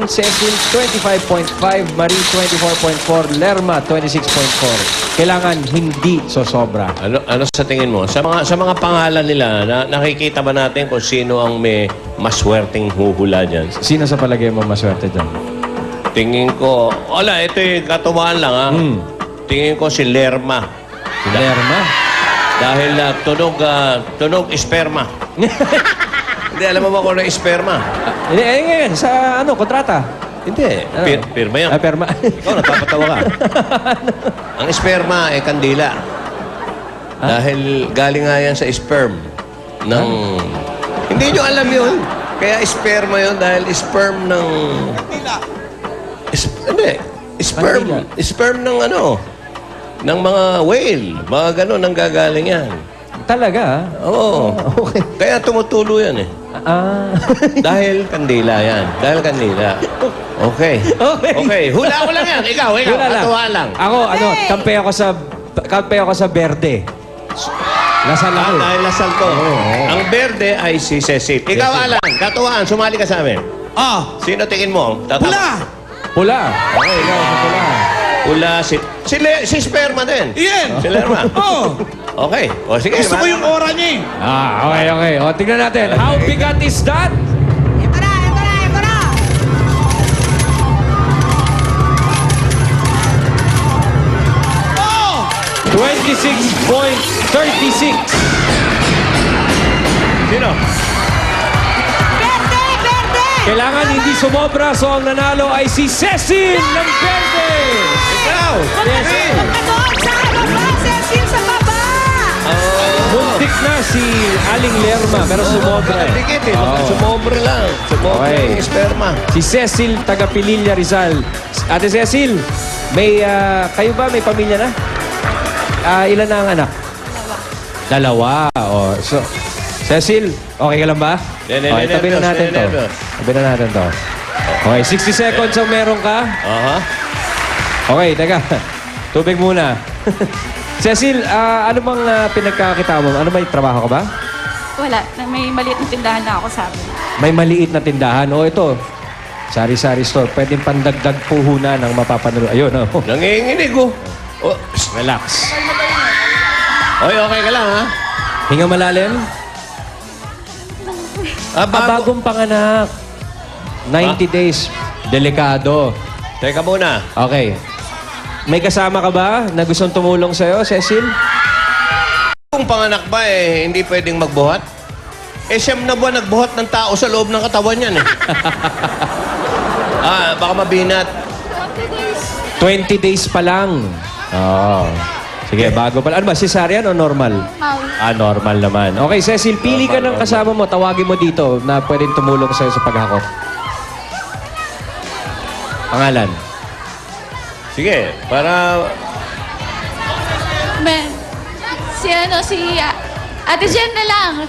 Cecil, 25.5. Marie, 24.4. Lerma, 26.4. Kailangan hindi sosobra. Ano sa tingin mo? Sa mga pangalan nila, nakikita ba natin kung sino ang may maswerteng huhula dyan? Sino sa palagay mo maswerte dyan? Tingin ko, wala, ito yung katumaan lang ha. Tingin ko si Lerma. Si Lerma? Dahil tunog esperma. Hindi, alam mo ba kung ano esperma? Hindi, ngayon, sa kontrata. Hindi, Ano? pirma yun. Perma. Ikaw, napapatawa ka. Ang esperma ay kandila. Dahil galing nga yan sa sperm. Hindi nyo alam yun. Kaya sperma yun dahil sperm ng... Hindi. Sperm ng ng mga whale. Mga gano'n ang gagaling yan. Talaga? Oo. Okay. Kaya tumutulo yan eh. Dahil kandila yan. Dahil kandila. Okay. Okay. Hula ko lang yan. Ikaw. Hula lang. Katuwa lang. Ako, kampe ako sa berde. Lasal ako. Dahil lasal to. Ang berde ay si Cecil. Ikaw, Alan. Katuwaan. Sumali ka sa amin. Sino tingin mo? Pula! Pula. Okay, ikaw sa pula. Pula. Si Sperma din. Iyan! Si Lerma. Oh! Okay. O sige. Gusto ko yung aura niya eh. Okay. O, tingnan natin. How bigat is that? Ito na. 26.36. Sino? Verde! Kailangan hindi sumobra, so ang nanalo ay si Cecil ng Verde. Ikaw. Cecil. Doon sa baba! Cecil sa baba! Muntik na si Aling Lerma, pero sumobra eh. Dikit eh. Baka sumobra lang. Sumobra Okay. yung sperma. Si Cecil, taga Pililla, Rizal. Ate Cecil, kayo ba may pamilya na? Ilan na ang anak? Dalawa. Oh, Cecil, okay ka lang ba? Okay, tabi na natin to. Tabi na natin to. Okay, 60 seconds ang meron ka. Okay, teka. Tubig muna. Cecil, ano bang pinagkakita mo? Ano may trabaho ka ba? Wala, may maliit na tindahan na ako sa amin. May maliit na tindahan. O ito, sari-sari store. Pwedeng pandagdag puhunan ng mapapanood. Ayun, oh. Nanginginig oh. Relax. Oy, okay ka lang ha? Hinga malalim. Bagong panganak. 90 days. Delikado. Teka muna. Okay. May kasama ka ba na gustong tumulong sa'yo, Cecil? Kung panganak ba hindi pwedeng magbuhat? Siyam na buwan nagbuhat ng tao sa loob ng katawan yan baka mabinat. 20 days pa lang. Oo. Sige, bago pala. Ano ba, cesarean o normal? Normal naman. Okay, Cecil, pili ka ng kasama mo. Tawagin mo dito na pwedeng tumulong sa'yo sa paghakot. Pangalan? Sige, para... Si Ate Jen na lang.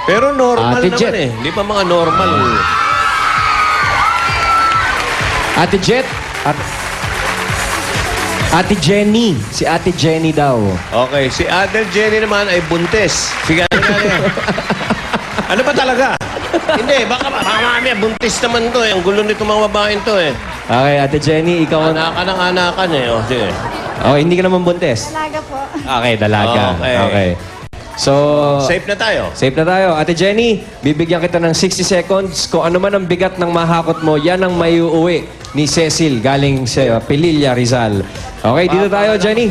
Pero normal Ate naman Jet. Hindi pa mga normal. Ate Jet. Ate Jenny. Si Ate Jenny daw. Okay, si Ate Jenny naman ay buntis. Sige, ano ba talaga? Hindi, baka mamaya buntis naman to Ang gulo nito mga babaeng to Okay, Ate Jenny, ikaw... Anakan ng anakan sige. Okay, hindi ka naman buntis. Dalaga po. Okay, dalaga. Okay. So... Safe na tayo. Safe na tayo. Ate Jenny, bibigyan kita ng 60 seconds. Kung ano man ang bigat ng mahakot mo, yan ang may uuwi ni Cecil galing sa Pililla, Rizal. Okay, dito tayo, Jenny.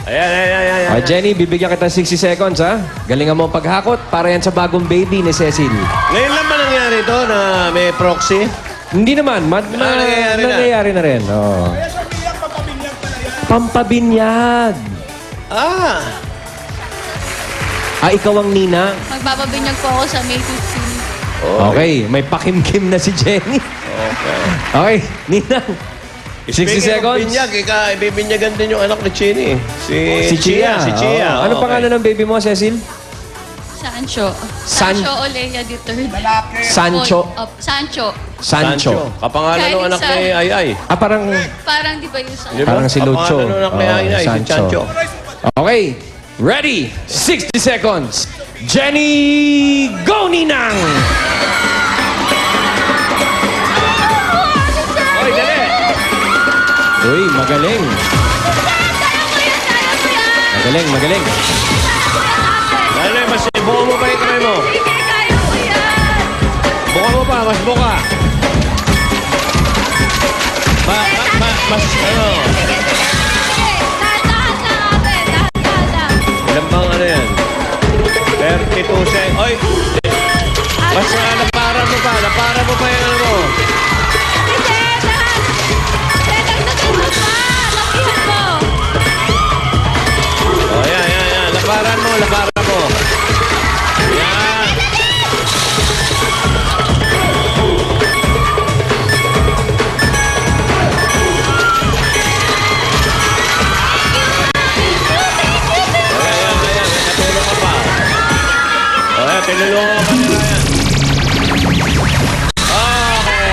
Ayan. Jenny, bibigyan kita 60 seconds, ha? Galingan mo ang paghakot para yan sa bagong baby ni Cecil. Ngayon lang ba nangyari ito na may proxy? Hindi naman. Nangyayari na rin. Oh. Pampabinyag. Ikaw ang nina. Magbababinyag po ako sa May 15. Okay, may pakimkim na si Jenny. Okay, Ninang. 60 seconds. Binyag, ibibinyagan din yung anak ni Chini. Si Chia. Si Chia. Ano pangalan ng baby mo, Cecil? Sancho. San- Sancho Olea III. Sancho. Sancho. Kapangalan ng anak ni Ayay. Parang Parang di ba yung Sancho? Di ba? Parang si Lucho. Kapangalan ng anak ni Ayay, si Sancho. Okay, ready? 60 seconds. Jenny, go Ninang! Oy, dali! Uy, magaling. Magaling. Dali, mas buka mo pa yung kamay mo. Buka mo pa, mas buka. Mas Ilan bang yan? 32 seconds. Oy! Mas laparan mo pa yung ano mo. Yan. Laparan mo. Yan. Natulong ka pa. Tinulungan ka nila yan. Okay.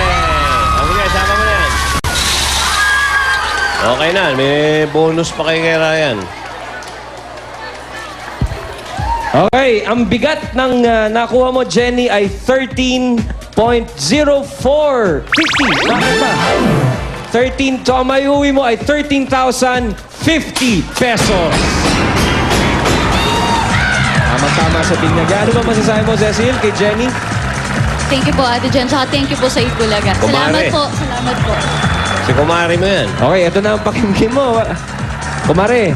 Okay, sama mo na yan. Okay na, may bonus pa kay Ryan. Okay, ang bigat ng nakuha mo, Jenny, ay 13.0450. Bakit ba? 13, so ang may uwi mo ay 13,050 pesos. Tama sa binyag. Ano ba masasabi mo, Cecil, kay Jenny? Thank you po, Ate Jen. Saka thank you po sa Itbulaga. Salamat po. Si Kumari mo yan. Okay, ito na ang pakimkim mo. Kumare,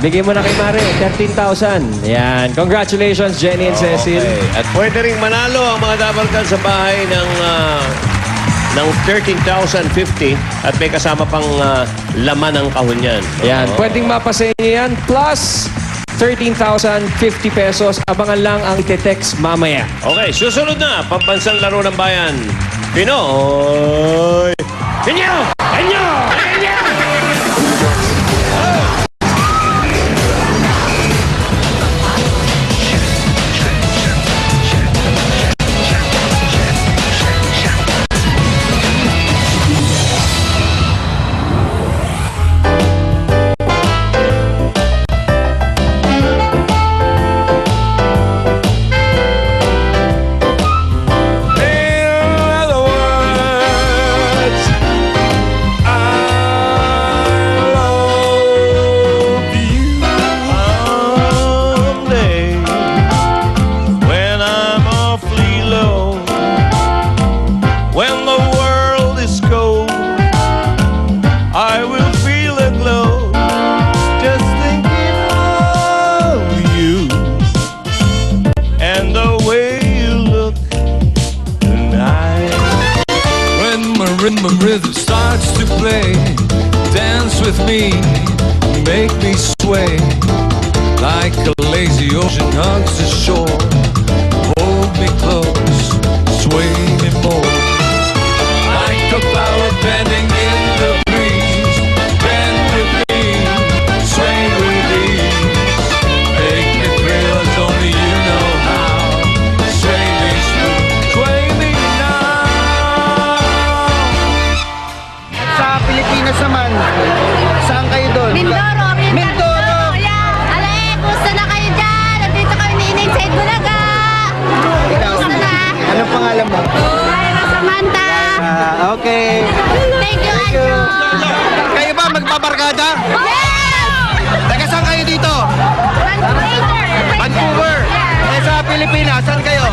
bigay mo na kay Mare, 13,000. Yan. Congratulations, Jenny and Cecil. Okay. At pwede rin manalo ang mga dabarkan sa bahay ng 13,050 at may kasama pang laman ng kahon yan. Yan. Pwedeng mapasa inyo yan. Plus, 13,050 pesos. Abangan lang ang ite-text mamaya. Okay, susunod na. Pambansang laro ng bayan. Pinoy! Inyo! me, make me sway like a lazy ocean hugs the shore. Hold me close, sway me more like a flower bending in the breeze. Bend with me, sway with ease. Make me thrill as only you know how. Sway me smooth, sway me now. Sa Pilipinas naman, saan kayo doon? Mindoro, Mindoro! Alay, gusto na kayo dyan. Nandito kami ni Inay sa Itbulaga. Ikaw, Gusto na. anong pangalan mo? Samantha. Okay. Thank you, Anjo. Kayo ba magbabarkada? Taga saan kayo dito? Vancouver. Eh sa Pilipinas, saan kayo?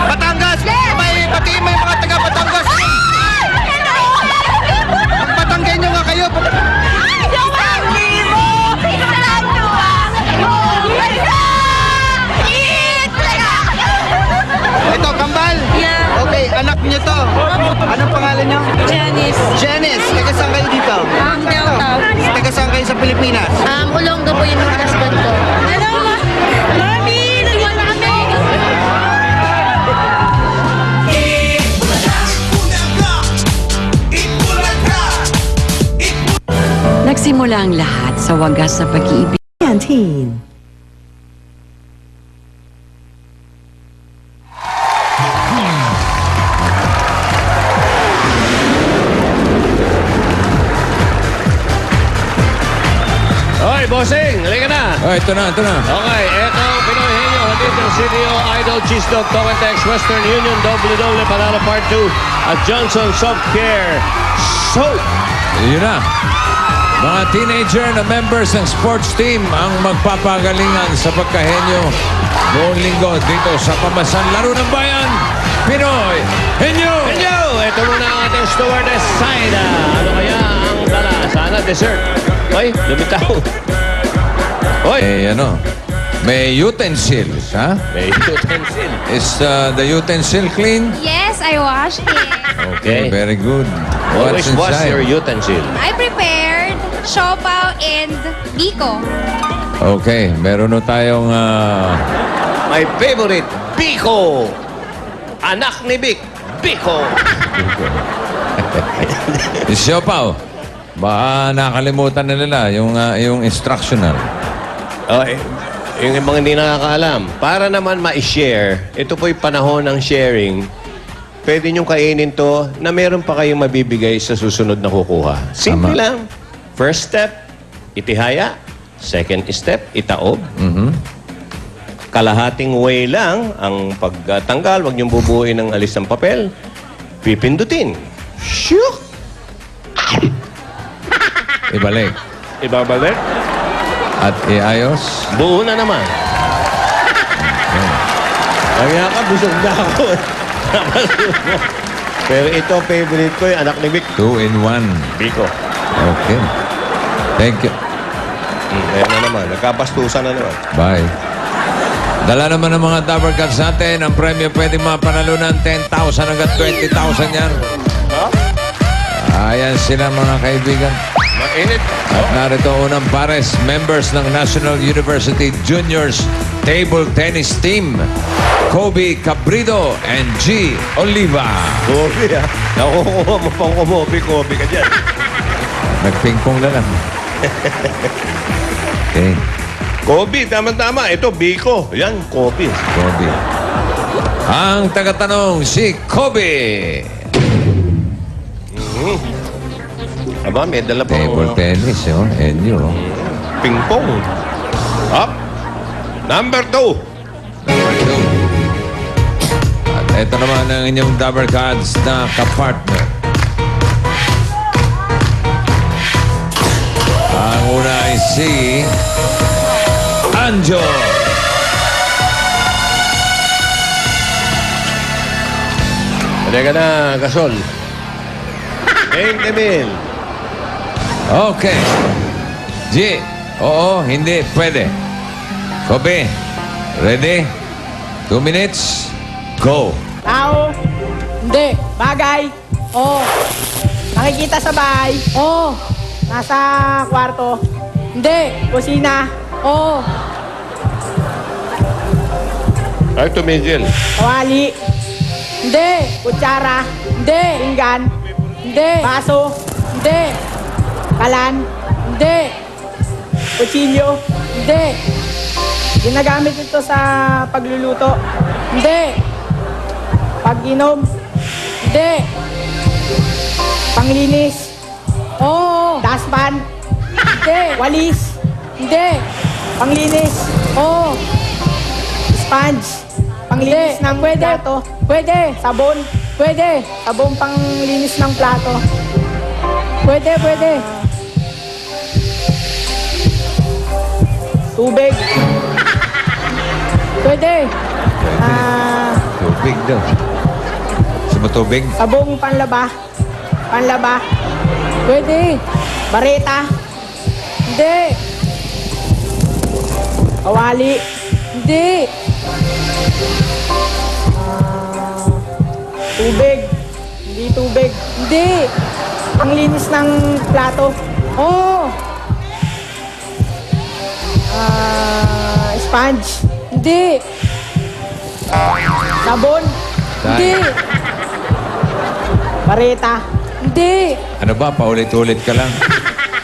Batangas. May pati may mga taga Batangas. Magbatanggenyo nga kayo. Ito, kambal? Yeah. Okay, anak niyo to. Anong pangalan niyo? Janice. Janice. Taga saan kayo dito? Delta. Taga saan kayo sa Pilipinas? Ulongga po yung mga husband ko. Hello, Mami! Nagwan kami! Nagsimula ang lahat sa wagas na pag-ibig. Canteen. Hoy, bossing! Halika na! Oh, ito na. Okay, eto ang Pinoy Henyo. Hatid ng CDO, Idol, Cheese Dog, Tokentex, Western Union, Double Panalo Part 2, at Johnson Soft Care Soap. Yun na. Mga teenager na members ng sports team ang magpapagalingan sa pagkahenyo noong linggo dito sa Pamasan Laro ng Bayan, Pinoy Henyo! Henyo! Ito muna ang ating stewardess, Saida. Ano kaya ang dala? Sana dessert. Hoy, lumitaw. Hoy! May utensils, ha? May utensil. Is the utensil clean? Yes, I washed it. Okay. Very good. Always What's wash inside? your utensil. I prepared siopaw and biko. Okay, meron na tayong My favorite, Biko. Anak ni Vic, Biko. siopaw. Baka nakalimutan na nila yung instructional. Okay. Yung mga hindi nakakaalam, para naman ma-share, ito po'y panahon ng sharing, pwede niyong kainin to na meron pa kayong mabibigay sa susunod na kukuha. Simple Tama. lang. First step, itihaya. Second step, itaob. Kalahating way lang ang pagtanggal. Huwag niyong bubuuin ng alis ng papel. Pipindutin. Shook! Ibalik. Ibabalik. At iayos. Buo na naman. Kaya ka, busog na ako. Pero ito, favorite ko, yung anak ni Vic. 2-in-1. Biko. Okay. Thank you. Ayan na naman. Nagkabastusan na naman. Bye. Dala naman ng mga Dabber Cats natin. Ang premyo pwede mapanalunan 10,000 hanggang 20,000 yan. Ayan sila mga kaibigan. Mainit. At narito unang pares, members ng National University Juniors Table Tennis Team. Kobe Cabrido and G. Oliva. Kobe, ha? Nakukuha mo pang kumobi, Kobe ka dyan. Nagpingpong na lang. Okay. Kobe, tama-tama. Ito, Biko. Yan, Kobe. Kobe. Ang tagatanong, si Kobe. Aba, may dala pa. Table tennis, yun. Enyo. Ping-pong. Up. Number 2. At ito naman ang inyong Dabber Cats na kapartner. Ang una ay si Anjo. Halika na, Gasol. Thank Emil. Okay. G. Oo, hindi, pwede. Kobe, ready? 2 minutes, go. Tao. Hindi. Bagay. Oo. Nakikita sa bahay. Oo. Nasa kwarto. Hindi. Kusina. Oo. Ay, tumigil. Kawali. Hindi. Kutsara. Hindi. Pinggan. Hindi. Baso. Hindi. Kalan. Hindi. Kutsilyo. Hindi. Ginagamit ito sa pagluluto. Hindi. Pag-inom. Hindi. Panglinis. Oo. Daspan. Hindi. Walis. Hindi. Panglinis. Oo. Sponge. Panglinis ng plato. Pwede. Sabon. Pwede. Sabon panglinis ng plato. Pwede. Tubig. Pwede. Tubig daw. Gusto mo tubig? Sabong panlaba. Pwede. Bareta. Hindi. Kawali. Hindi. Tubig. Hindi tubig. Hindi. Ang linis ng plato. Oo. Sponge. Hindi. Sabon. Hindi. Bareta. Hindi. Ano ba? Paulit-ulit ka lang.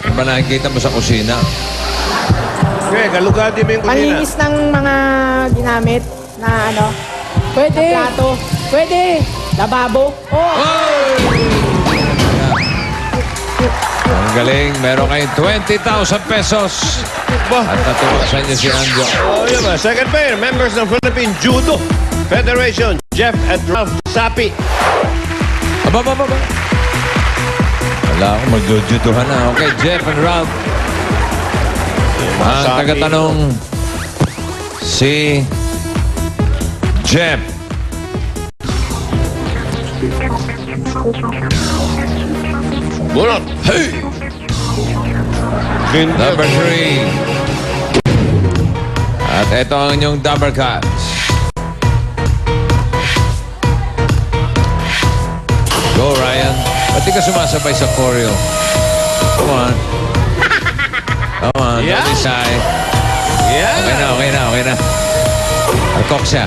Ano ba nakikita mo sa kusina? Okay, galugati mo yung kusina. Panlinis ng mga ginamit na ano. Pwede. Na plato. Pwede. Lababo. Oh. Ang galing. Meron kayong 20,000 pesos. At natuwasan niyo si Anjo. Oh, yun ba? Second pair, members ng Philippine Judo Federation, Jeff at Ralph Sapi. Aba. Wala akong magjujuduhan na. Okay, Jeff and Ralph. Ang tagatanong, si Jeff. Bunot! Hey! Number 3. At ito ang inyong Dabber Cats. Go, Ryan. Ba't di ka sumasabay sa choreo? Come on. Yeah. Don't be shy. Yeah! Okay na. Alkok siya.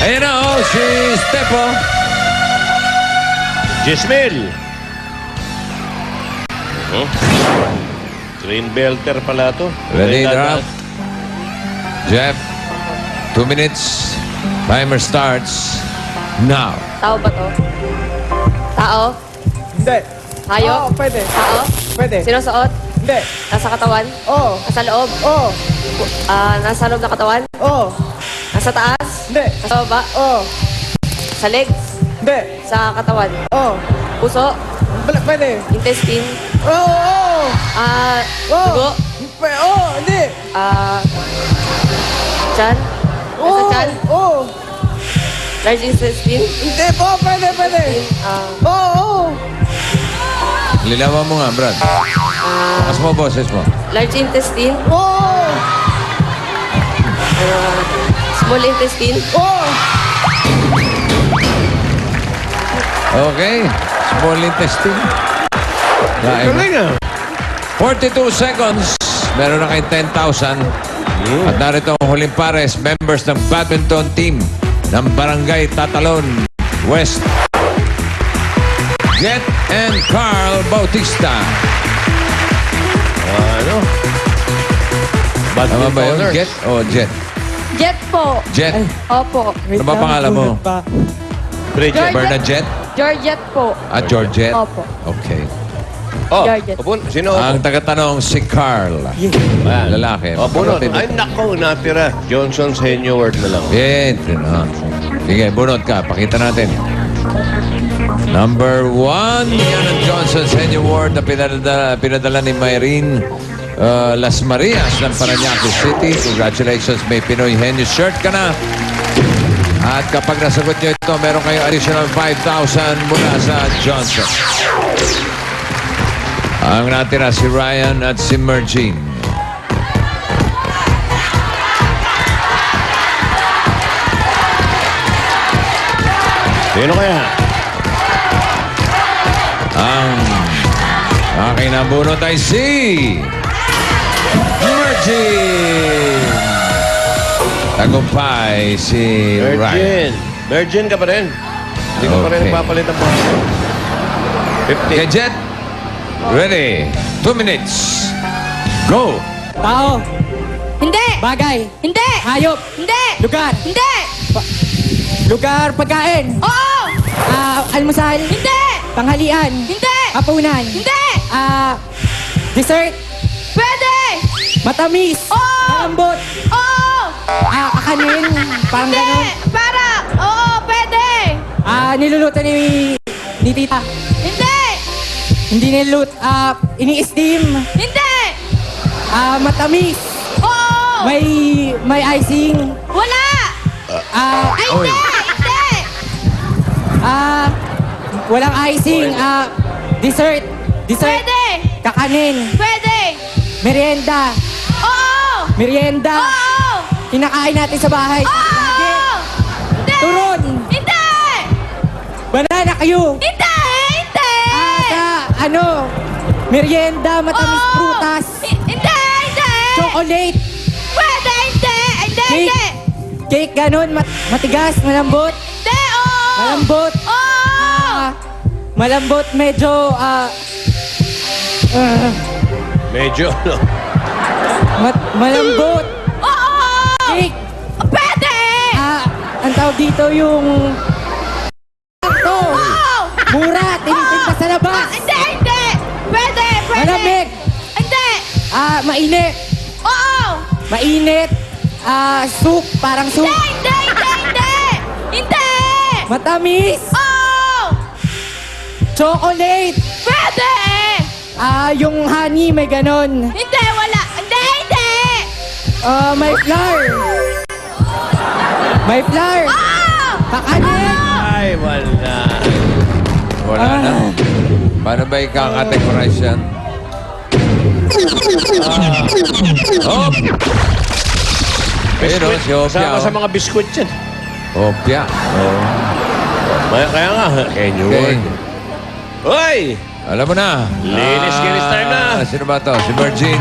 Ayan na, si Stepo. Jismil! Green belter pala to. Ready, Ralph? Jeff, 2 minutes. Timer starts now. Tao ba to? Tao? Hindi. Hayop? Oo, pwede. Tao? Pwede. Sinusuot? Hindi. Nasa katawan? Oo. Nasa loob? Oo. Nasa loob ng katawan? Oo. Nasa taas? Hindi. Nasa baba? Oo. Sa legs? Hindi. Sa katawan? Oo. Puso? Pwede. Intestine? Oo. Dugo? Oo. Hindi. Tiyan? Nasa tiyan? Oo. Large intestine? Hindi po. Pwede. Oo. Lilawan mo nga, Brad. Lakas mo, boses mo. Large intestine? Oo. Small intestine? Oo. Okay. Small intestine. Galing ah. 42 seconds. Meron na kayong 10,000. At narito ang huling pares, members ng badminton team ng Barangay Tatalon West. Jet and Carl Bautista. Ano? Tama ba yun? Jet o Jet? Jet po. Jet? Opo. Ano ba pangalan mo? Bridget. Bernadette? Georgette po. Georgette? Opo. Okay. Oh, Georgette. sino? Ang tagatanong si Carl. Ayan. Lalaki. Oh, bunot. Kapatid. Ay, nako, natira. Johnson's Henyo Word na lang. Sige, bunot ka. Pakita natin. Number 1. Yan ang Johnson's Henry Award na pinadala ni Mayrene Las Marias ng Parañaque City. Congratulations, may Pinoy Henyo shirt ka na. At kapag nasagot nyo ito, meron kayong additional 5,000 mula sa Johnson. Ang natira si Ryan at si Mergine. Sino kaya? Ang aking nabunot ay si Virgin. Tagumpay si Ryan. Virgin. Virgin ka pa rin. Hindi ka pa rin Okay. nagpapalit ng box. 50. Okay, Jet. Ready. 2 minutes. Go. Tao. Hindi! Bagay. Hindi! Hayop. Hindi! Lugar. Hindi! Lugar pagkain. Oo! Almusal. Hindi! Tanghalian. Hindi! Hapunan. Hindi! Dessert. Pwede! Matamis. Oo! Malambot. Oo! Kakanin. Parang Hindi! ganon. Para! Oo, pwede! Niluluto ni tita. Hindi! Hindi niluluto. Ini-steam. Hindi! Matamis. Oo! May icing. Wala! Ay, hindi! Hindi! Walang icing. Dessert. Pwede! Kakanin. Pwede! Merienda. Oo! Merienda. Oo! Kinakain natin sa bahay. Oo! Hindi! Turon. Hindi! Banana kayo. Hindi! Hindi! Merienda, matamis prutas. Hindi! Hindi! Chocolate. Pwede! Hindi! Hindi! Cake. Hindi! Cake ganun. Matigas, malambot. Hindi! Oo! Malambot. Oo! Malambot, medyo, Medyo, no? malambot. Oo! Cake. Pwede! Ang tawag dito yung... Ito. Oo! Mura, tinitinda sa labas. Hindi! Hindi! Pwede! Pwede! Malamig. Hindi! Mainit. Oo! Mainit. Soup, parang soup. Hindi! Hindi! Hindi! Hindi! Matamis. Oo! Chocolate. Pwede! Yung honey, may ganon. Hindi! Wala! Hindi! Hindi! May flour. May flour. Oo! Kakanin. Ay, wala. Wala na. Paano ba ikakategorize yan? Oh! Ayun o, si Opia. Kasama sa oh. mga biskwit yan. Opia. Kaya nga, Kenny Okay. Ward. Hoy! Alam mo na. Linis time na. Sino ba to? Si Virgin.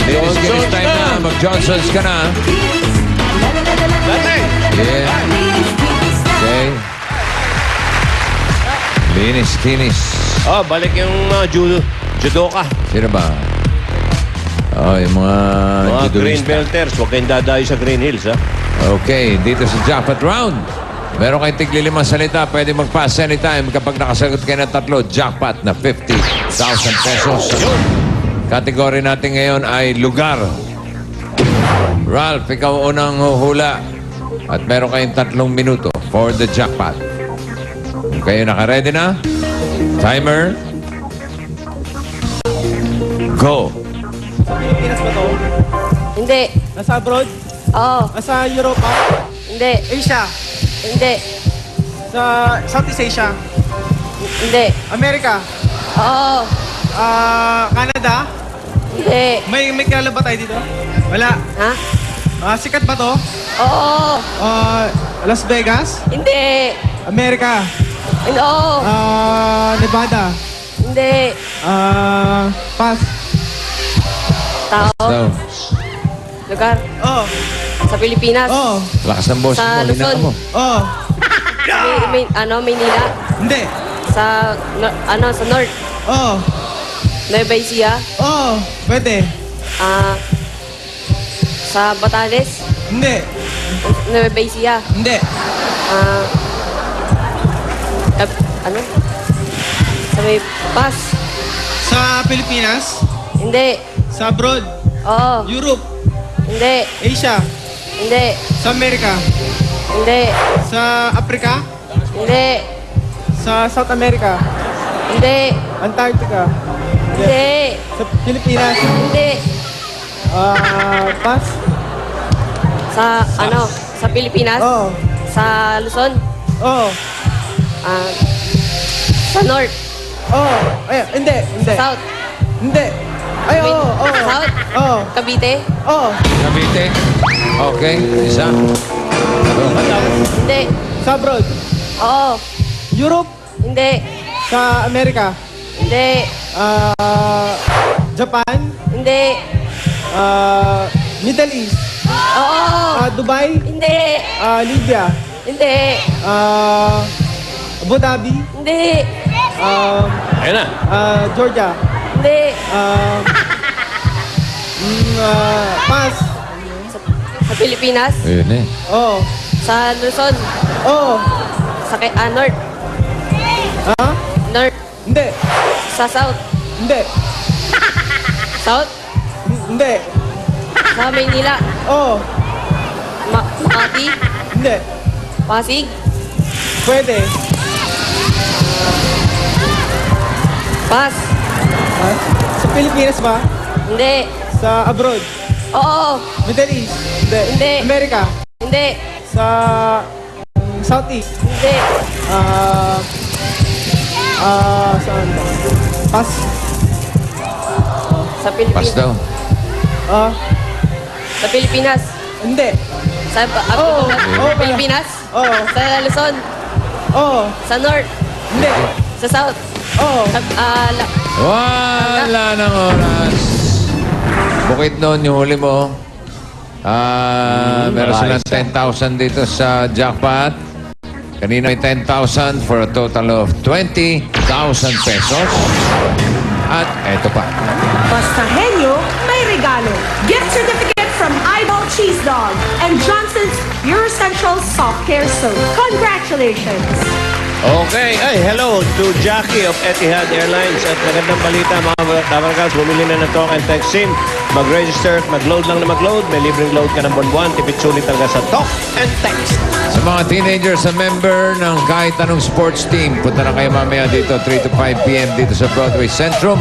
Linis Mag-Johnsons time na. na. Mag-Johnsons ka na. Dati! Yeah. Okay. Linis. Oh, balik yung judoka. Sino ba? Oh, yung mga Mga green judoista. belters. Huwag kayong dadayo sa Green Hills, ha? Okay, dito sa Jackpot Round. Meron kayong tigli-limang salita. Pwede mag-pass anytime kapag nakasagot kayo ng 3. Jackpot na 50,000 pesos. Kategory natin ngayon ay lugar. Ralph, ikaw unang huhula. At meron kayong 3 minuto for the jackpot. Kung kayo naka-ready na, timer, go. Pilipinas ba to? Hindi. Nasa abroad? Oo. Nasa Europa? Hindi. Asia? Hindi. Sa Southeast Asia? Hindi. Amerika? Oo. Canada? Hindi. May kilala ba tayo dito? Wala. Ha? Sikat ba to? Oo. Las Vegas? Hindi. Amerika? Oo. Nevada? Hindi. Pass. Tao. So, Lugar. Oh. Sa Pilipinas. Oh. lakas ng boses Sa mo. Luzon. Hinaan mo. Oh. Maynila. Hindi. Sa, sa North. Oh. Nueva Ecija. Oh. Pwede. Sa Batanes. Hindi. Nueva Ecija. Hindi. Sa may Pas. Sa Pilipinas? Hindi. Sa abroad? Oo. Europe? Hindi. Asia? Hindi. Sa Amerika? Hindi. Sa Africa? Hindi. Sa South America? Hindi. Antarctica? Hindi. Sa Pilipinas? Hindi. Pass? Sa Pilipinas? Oo. Sa Luzon? Oo. Sa North? Oo. Ay, hindi. Hindi. South? Hindi. Ay, oo. Oo. South? Oo. Cavite? Oo. Cavite. Okay, isa. Hindi. Sa abroad? Oo. Europe? Hindi. Sa Amerika? Hindi. Japan, Hindi. Middle East, Oo. Dubai, Hindi. Libya, Hindi. Abu Dhabi, Hindi. Ayun na. Georgia, Hindi. Pass. Sa Pilipinas. Ayun eh. Oh. Sa Luzon. Oh. Sa North. Ha? North. Hindi. Sa South. Hindi. South. Hindi. Sa Maynila. Oh. Makati. Hindi. Pasig. Pwede. Pass. Sa Pilipinas ba? Hindi. Sa abroad? Oo. Middle East? Hindi. Hindi. America? Hindi. Sa Southeast? Hindi. Saan ba? Pass? Sa Pass Pilipinas. daw. Sa Pilipinas. Hindi. Sa Oo. Oo. Pilipinas. Oo. Sa Luzon. Oo. Sa North. Hindi. Sa South. Oo. Sa, Wala ng oras. Bukid noon yung huli mo. Meron silang 10,000 dito sa jackpot. Kanina may 10,000 for a total of 20,000 pesos. At eto pa. Basta henyo, may regalo. Gift certificate from Eyeball Cheese Dog and Johnson's Pure Essential Soft Care Soap. Congratulations! Okay. Ay, hello to Jackie of Etihad Airlines. At magandang balita, mga Dabarkals, bumili na ng talk and text SIM. Mag-register, mag-load lang na mag-load. May libreng load ka ng buwan-buwan. Tipid sulit talaga sa talk and text. Sa mga teenagers na member ng kahit anong sports team, punta na kayo mamaya dito 3 to 5 p.m. dito sa Broadway Centrum.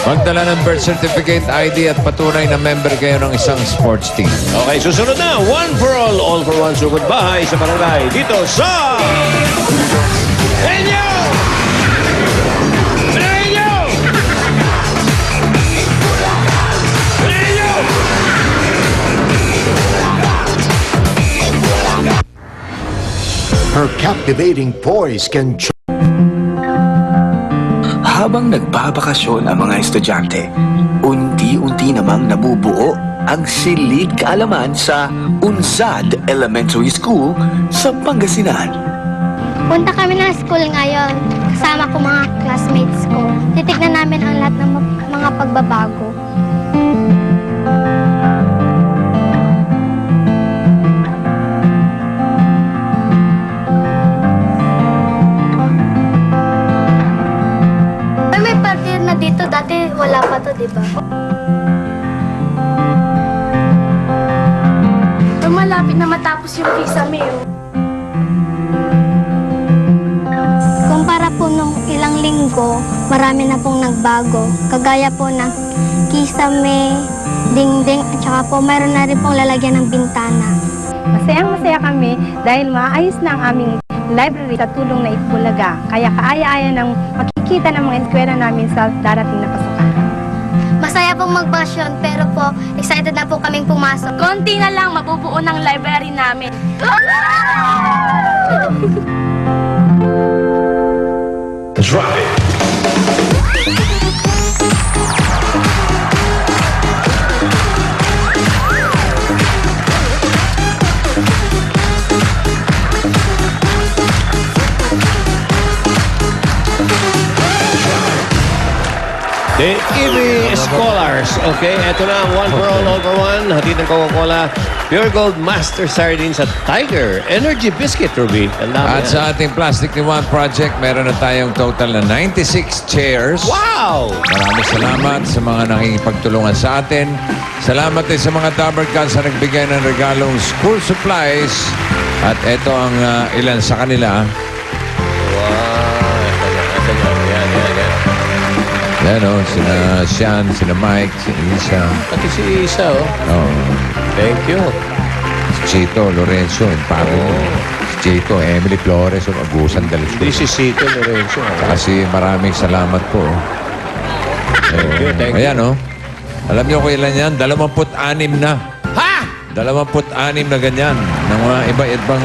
Magdala ng birth certificate, ID at patunay na member kayo ng isang sports team. Okay, susunod na. One for all for one. Sugod bahay sa barangay. Dito sa... Enyo! Enyo! Enyo! Her captivating poise can... Habang nagbabakasyon ang mga estudyante, unti-unti namang nabubuo ang silid kaalaman sa Unsad Elementary School sa Pangasinan. Punta kami ng school ngayon. Kasama ko mga classmates ko. Titignan namin ang lahat ng mga pagbabago. May party na dito. Dati wala pa to, di ba? Malapit na matapos yung visa mo. Kumpara po nung ilang linggo, marami na pong nagbago. Kagaya po ng kisame, dingding, at saka po mayroon na rin pong lalagyan ng bintana. Masayang-masaya kami dahil maayos na ang aming library sa tulong na Itbulaga. Kaya kaaya-aya ng makikita ng mga eskwela namin sa darating na pasukan. Masaya pong magbakasyon, pero po, excited na po kaming pumasok. Konti na lang mabubuo ng library namin. Drop it. The EB Scholars. Okay, eto na ang one for all for one. Hatid ng Coca-Cola, Pure Gold Master Sardines at Tiger Energy Biscuit, Ruby. At sa ating Plastic ni One project, meron na tayong total na 96 chairs. Wow! Maraming salamat sa mga nakikipagtulungan sa atin. Salamat din sa mga Dabarkans na nagbigay ng regalong school supplies. At eto ang ilan sa kanila. Yan o, sina Sean, sina Mike, sina Isa. Pati si Isa, oh. Oh. Thank you. Si Chito, Lorenzo, and Pablo. Si Chito, Emily Flores, o Agusan Dalusco. This is Sito Lorenzo. Kasi maraming salamat po. Thank you, thank you. Ayan o. Alam niyo kung ilan yan? 26 na. Ha? 26 na ganyan. Ng mga iba-ibang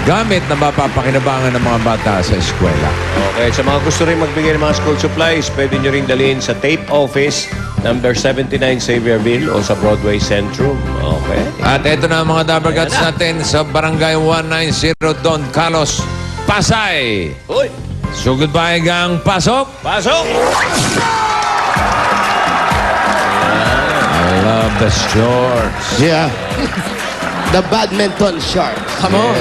gamit na mapapakinabangan ng mga bata sa eskwela. Okay, sa mga gusto rin magbigay ng mga school supplies, pwede nyo rin dalhin sa Tape Office, number 79 Xavierville o sa Broadway Centrum. Okay. At ito na ang mga Dabarkats natin sa Barangay 190 Don Carlos, Pasay. Uy! So goodbye gang, pasok! Pasok! I love the shorts. Yeah. The badminton shorts. Come on.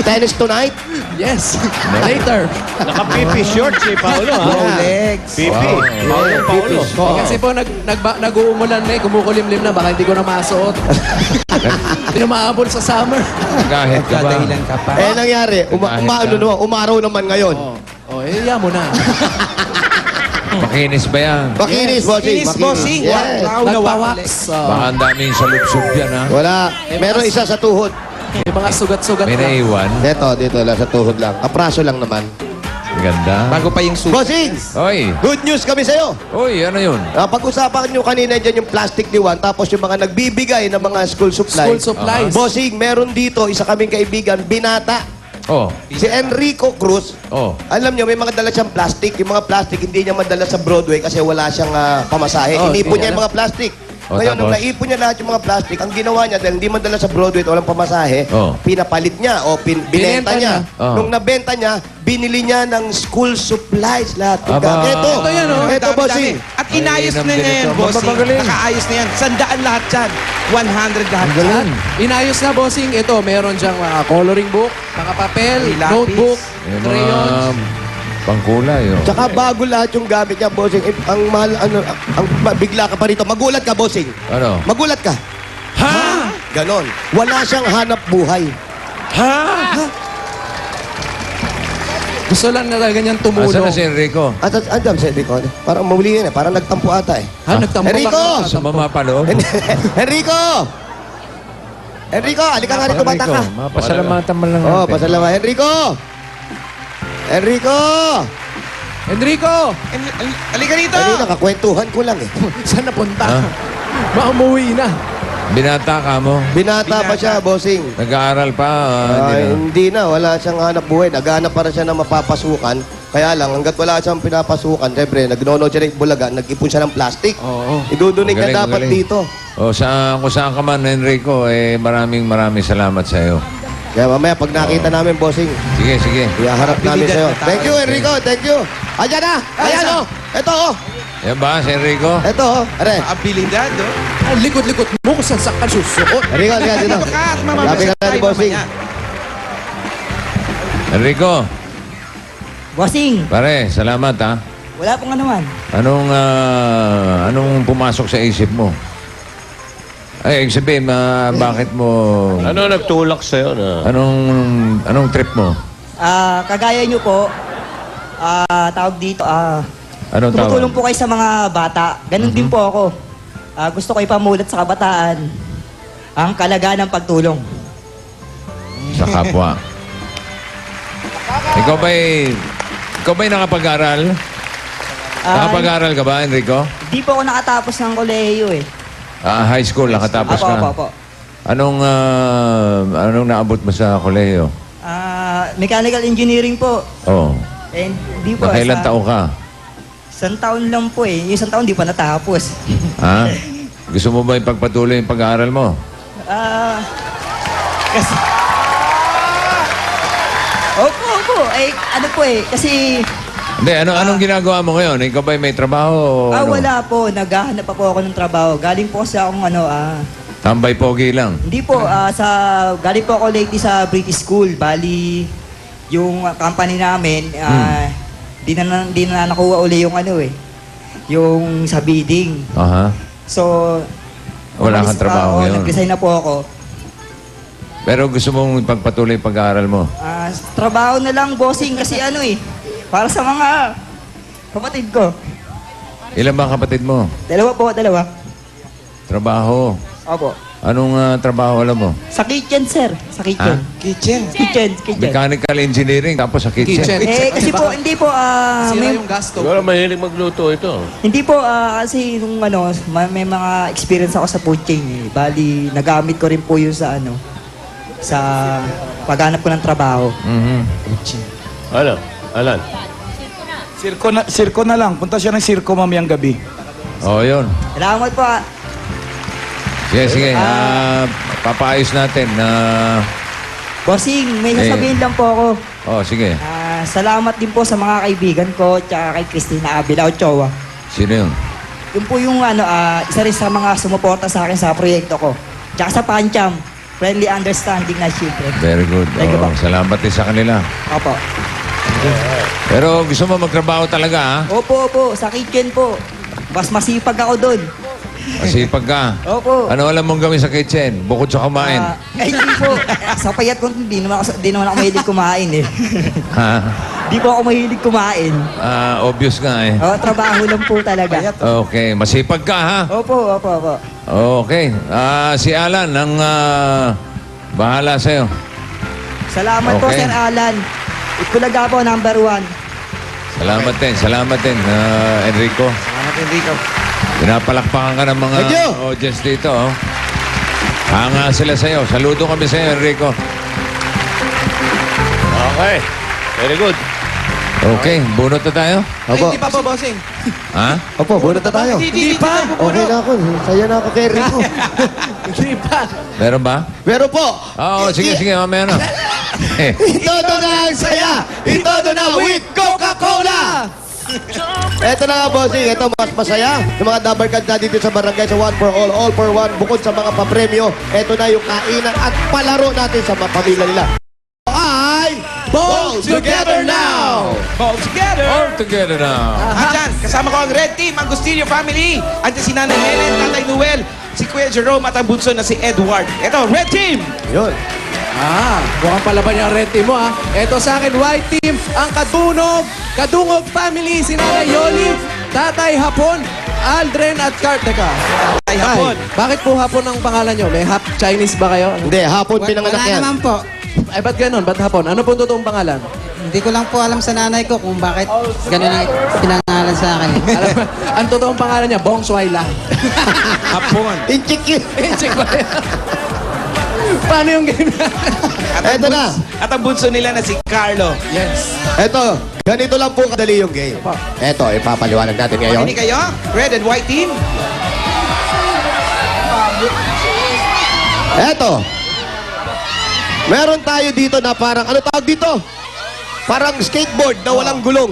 Tennis tonight? Yes. Later. Naka-pipi shorts si Paolo, ha? Legs. Pipi. Paolo. Kasi po nag-uumulan na kumukulimlim na, baka hindi ko na masuot. Hindi na maabot sa summer. Kahit ka ba? ka pa. Eh, nangyari, umaraw naman ngayon. Iya mo na. Makinis ba yan? Makinis, bossing. Kinis, bossing. Yes. Nagpa-wax. Baka ang daming salubsog yan, ha? Wala. Meron isa sa tuhod. May mga sugat-sugat May na. naiwan. Dito lang, sa tuhod lang. Kapraso lang naman. Ganda. Bago pa yung sugat. Bossing! Oy! Good news kami sa'yo. Oy, ano yun? Pag-usapan nyo kanina dyan yung plastic liwan, tapos yung mga nagbibigay ng mga school supplies. School supplies. Bossing, meron dito, isa kaming kaibigan, binata. Oh. Si Enrico Cruz. Oh. Alam niyo, may mga dala siyang plastic. Yung mga plastic, hindi niya madala sa Broadway kasi wala siyang pamasahe. Oh, Inipon hindi niya yung mga plastic. Oh, Ngayon, nung tapos? naipon niya lahat yung mga plastic, ang ginawa niya, dahil hindi madala sa Broadway at walang pamasahe, Oh. pinapalit niya o binenta Binenta niya. niya. Oh. Nung nabenta niya, binili niya ng school supplies lahat. Aba. Ito, Ito yan, oh. Ito, Dami, bossing. dami. At inayos Ay, na niya yan, nandito. bossing. Mapapagaling. Nakaayos na yan. 100 lahat yan. 100 lahat yan. Inayos na, bossing. Ito, meron diyang coloring book, mga papel, notebook, Yung mga crayons. pangkulay, oh. Tsaka bago lahat yung gamit niya, bossing. Ang mahal, bigla ka pa rito. Magulat ka, bossing. Ano? Magulat ka. Ha? Ganon. Wala siyang hanap buhay. Ha? Gusto lang na ganyan Asa tumulong. na si Enrico? Andam si Enrico. Parang mawili yan eh. Parang nagtampo ata eh. Ha? Nagtampo Enrico! ba? Sumama pa loob? Enrico! Enrico, halika nga rito, bata ka. Mapasalamatan mo lang natin. Oh, pasalamat. Enrico! Enrico! Enrico! Halika dito! Enrico, kakwentuhan ko lang eh. Saan napunta? Ha? Baka umuwi na. Binata ka mo? Binata pa siya, bossing. Nag-aaral pa? Hindi na, wala siyang hanap buhay. Naghanap para siya ng mapapasukan. Kaya lang, hanggat wala siyang pinapasukan, siyempre, nagnono siya ng Bulaga, nag-ipon siya ng plastic. Oo. Idudunig Magaling, na dapat magaling. dito. O, kung saan ka man, Enrico, maraming salamat sa iyo. Kaya mamaya, pag nakita namin, bossing, Sige, sige. iharap namin sa'yo. Thank you, Enrico. Thank you. Ayan na. Ayan, oh. Ito, oh. Yan ba, si Enrico? Ito, oh. Are. Abilidad, oh. Ang likod-likod mo kung saan sa ka susuot. Enrico, halika dito. Sabi ka natin, bossing. Enrico, Bossing, pare, salamat ha. wala pong anuman. Anong pumasok sa isip mo? Ay, ibig sabihin, bakit mo... Ano nagtulak sa'yo na? Anong trip mo? Kagaya nyo po, tawag dito, Anong tumutulong tawag? po kayo sa mga bata. Ganun din po ako. Gusto ko ipamulat sa kabataan ang kalagaan ng pagtulong. Sa kapwa. Ikaw ba'y nakapag-aral? Nakapag-aral ka ba, Enrico? Di po ako nakatapos ng kolehiyo eh. High school, nakatapos ka? Apo. Anong naabot mo sa kolehiyo? Mechanical engineering po. Oh. And di po. Nakailan taon ka? Isang taon lang po eh. Yung isang taon di pa natapos. Ha? Gusto mo ba ipagpatuloy yung pag-aaral mo? Kasi... Opo. Ano po eh. Kasi... Hindi, anong ginagawa mo ngayon? Ikaw ba'y may trabaho? o ano? Wala po. Naghahanap pa po ako ng trabaho. Galing po kasi akong Tambay pogi lang. Hindi po. Galing po ako lately sa British School. Bali, yung company namin, di na nakuha uli yung yung sa bidding. Aha. So, Wala kang trabaho ngayon. Nag-resign na po ako. Pero gusto mong ipagpatuloy yung pag-aaral mo? Trabaho na lang, bossing, kasi para sa mga kapatid ko. Ilan ba ang kapatid mo? Dalawa po. Trabaho. Opo. Anong trabaho alam mo? Sa kitchen, sir. Sa kitchen. Kitchen. Mechanical engineering, tapos sa kitchen. Kasi po, hindi po, Sira yung gasto. Siguro mahilig magluto ito. hindi po, kasi nung may mga experience ako sa food chain eh. Bali, nagamit ko rin po yun sa sa paghanap ko ng trabaho. Ano? Alan? Sirko na lang. Punta siya ng sirko mamayang gabi. Oh, yun. Salamat po. Sige. Papaayos natin. Bossing, may sasabihin lang po ako. Oh, sige. Salamat din po sa mga kaibigan ko tsaka kay Christina Abila Ochoa. Sino yun? Yun po yung isa rin sa mga sumuporta sa akin sa proyekto ko. Tsaka sa Pancham, friendly understanding na children. Very good. Thank you po. Salamat din sa kanila. Opo. Pero gusto mo magtrabaho talaga, ha? Opo, sa kitchen po. Mas masipag ako doon. Masipag ka. Opo. Ano alam mong gawin sa kitchen? Bukod sa kumain. Hindi po. Sa payat ko, di naman ako mahilig kumain eh. Ha? Di po ako mahilig kumain. Obvious nga eh. Trabaho lang po talaga. Okay, masipag ka, ha? Opo. Okay. Si Alan ang bahala sa'yo. Salamat po, Okay. Sir Alan. Itbulaga po, number 1. Salamat din, Enrico. Salamat, Enrico. Pinapalakpakan ka ng mga Thank you. audience dito. Oh. Hanga sila sa'yo. Saludo kami sa'yo, Enrico. Okay. Very good. Okay, bunot na tayo? Opo. Hindi pa po, bossing. Ha? Opo, bunot na tayo. Hindi pa. Okay na ako. Saya na ako kay Rico. Hindi pa. Meron ba? Pero po, Oo, sige, mamaya na. ito na ang saya! Ito na with Coca-Cola! Ito na nga, bossing. Ito mas masaya. Yung mga number card na dito sa barangay sa 1 for all for 1. Bukod sa mga papremyo, ito na yung kainan at palaro natin sa mga pamilya nila. Ay, Ball Together Now! All together. All together now. Andyan, kasama ko ang Red Team, ang Agustinio family. Andyan si Nanay Helen, Tatay Noel, si Kuya Jerome at ang bunso na si Edward. Ito, Red Team! Yun. Mukhang palaban yung red team mo, ha? Ito sa akin, white team, ang Kadungog family, si Nanay Yoli, Tatay Hapon, Aldren at Kart. Teka. Tatay Hapon. Bakit po Hapon ang pangalan nyo? May half Chinese ba kayo? Hindi, hapon pinanganak yan. po. Ay, ba't ganun? Ba't Hapon? Ano po totoong pangalan? Hindi ko lang po alam sa nanay ko kung bakit ganun ang pinangalan sa akin. Alam mo, ang totoong pangalan niya, Bong Suayla. Hapon. Inchik yun. Check ba yan? Paano yung game? Ito na. At ang bunso nila na si Carlo. Yes. Ito, ganito lang po kadali yung game. Ito, ipapaliwanag natin ngayon. Hindi kayo? Red and White Team? Eto. Meron tayo dito na parang, ano tawag dito? Parang skateboard na walang gulong.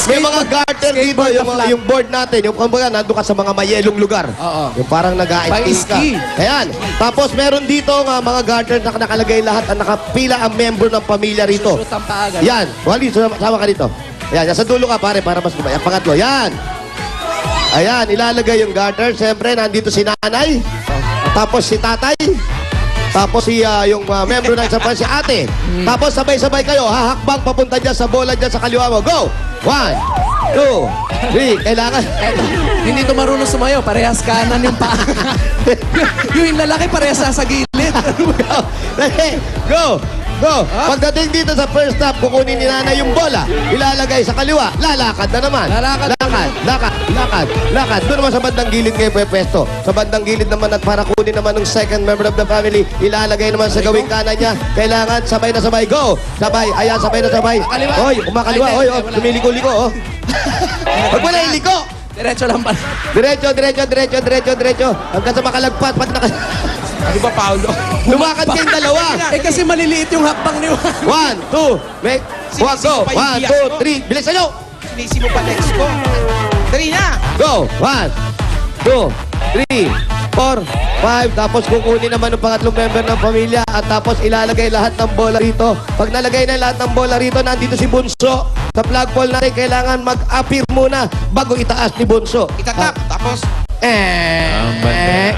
May mga garter dito, yung board natin, yung kumbaga, nandun ka sa mga mayelong lugar. Oo. Yung parang nag-a-ice ka. Pang-ski. Ayan. Tapos meron dito nga mga garter na nakalagay lahat at nakapila ang member ng pamilya rito. Shoot ang paa, ganun. Yan. Wally, sama ka dito. Ayan, sa dulo ka pare, para mas lumaya. Pangatlo, yan. Ayan, ilalagay yung garter. Siyempre, nandito si nanay. Tapos si tatay. Tapos si yung member ng isa pa, si ate. Tapos sabay-sabay kayo, hahakbang papunta dyan sa bola dyan sa kaliwa mo. Go! 1, 2, 3. Kailangan. Hindi to marunong sumayo. Parehas kanan yung paa. yung lalaki parehas sa gilid. Go! Go! Pagdating dito sa first stop, kukunin ni nanay yung bola. Ilalagay sa kaliwa. Lalakad na naman. Lakad. Doon naman sa bandang gilid kayo pwesto. Sa bandang gilid naman at para kunin naman ng second member of the family, ilalagay naman sa gawing kanan niya. Kailangan sabay na sabay. Go! Sabay. Ayan, sabay na sabay. Hoy, umakaliwa. Hoy, lumiliko-liko. Huwag mo na iliko. Diretso lang pa. Diretso. Hanggang sa makalagpat. Ano ba, Paolo? Lumakad kayong dalawa. Kasi maliliit yung hakbang ni 1, 2, make, go. 1, 2, 3. Bilisan nyo. Sinisi mo pa next ko. Dali na! Go. 1, 2, 3, 4, 5. Tapos kukunin naman ng pangatlong member ng pamilya at tapos ilalagay lahat ng bola rito. Pag nalagay na lahat ng bola rito, nandito si Bunso. Sa flagpole natin, kailangan mag-appear muna bago itaas ni Bunso. Itatap. Tapos,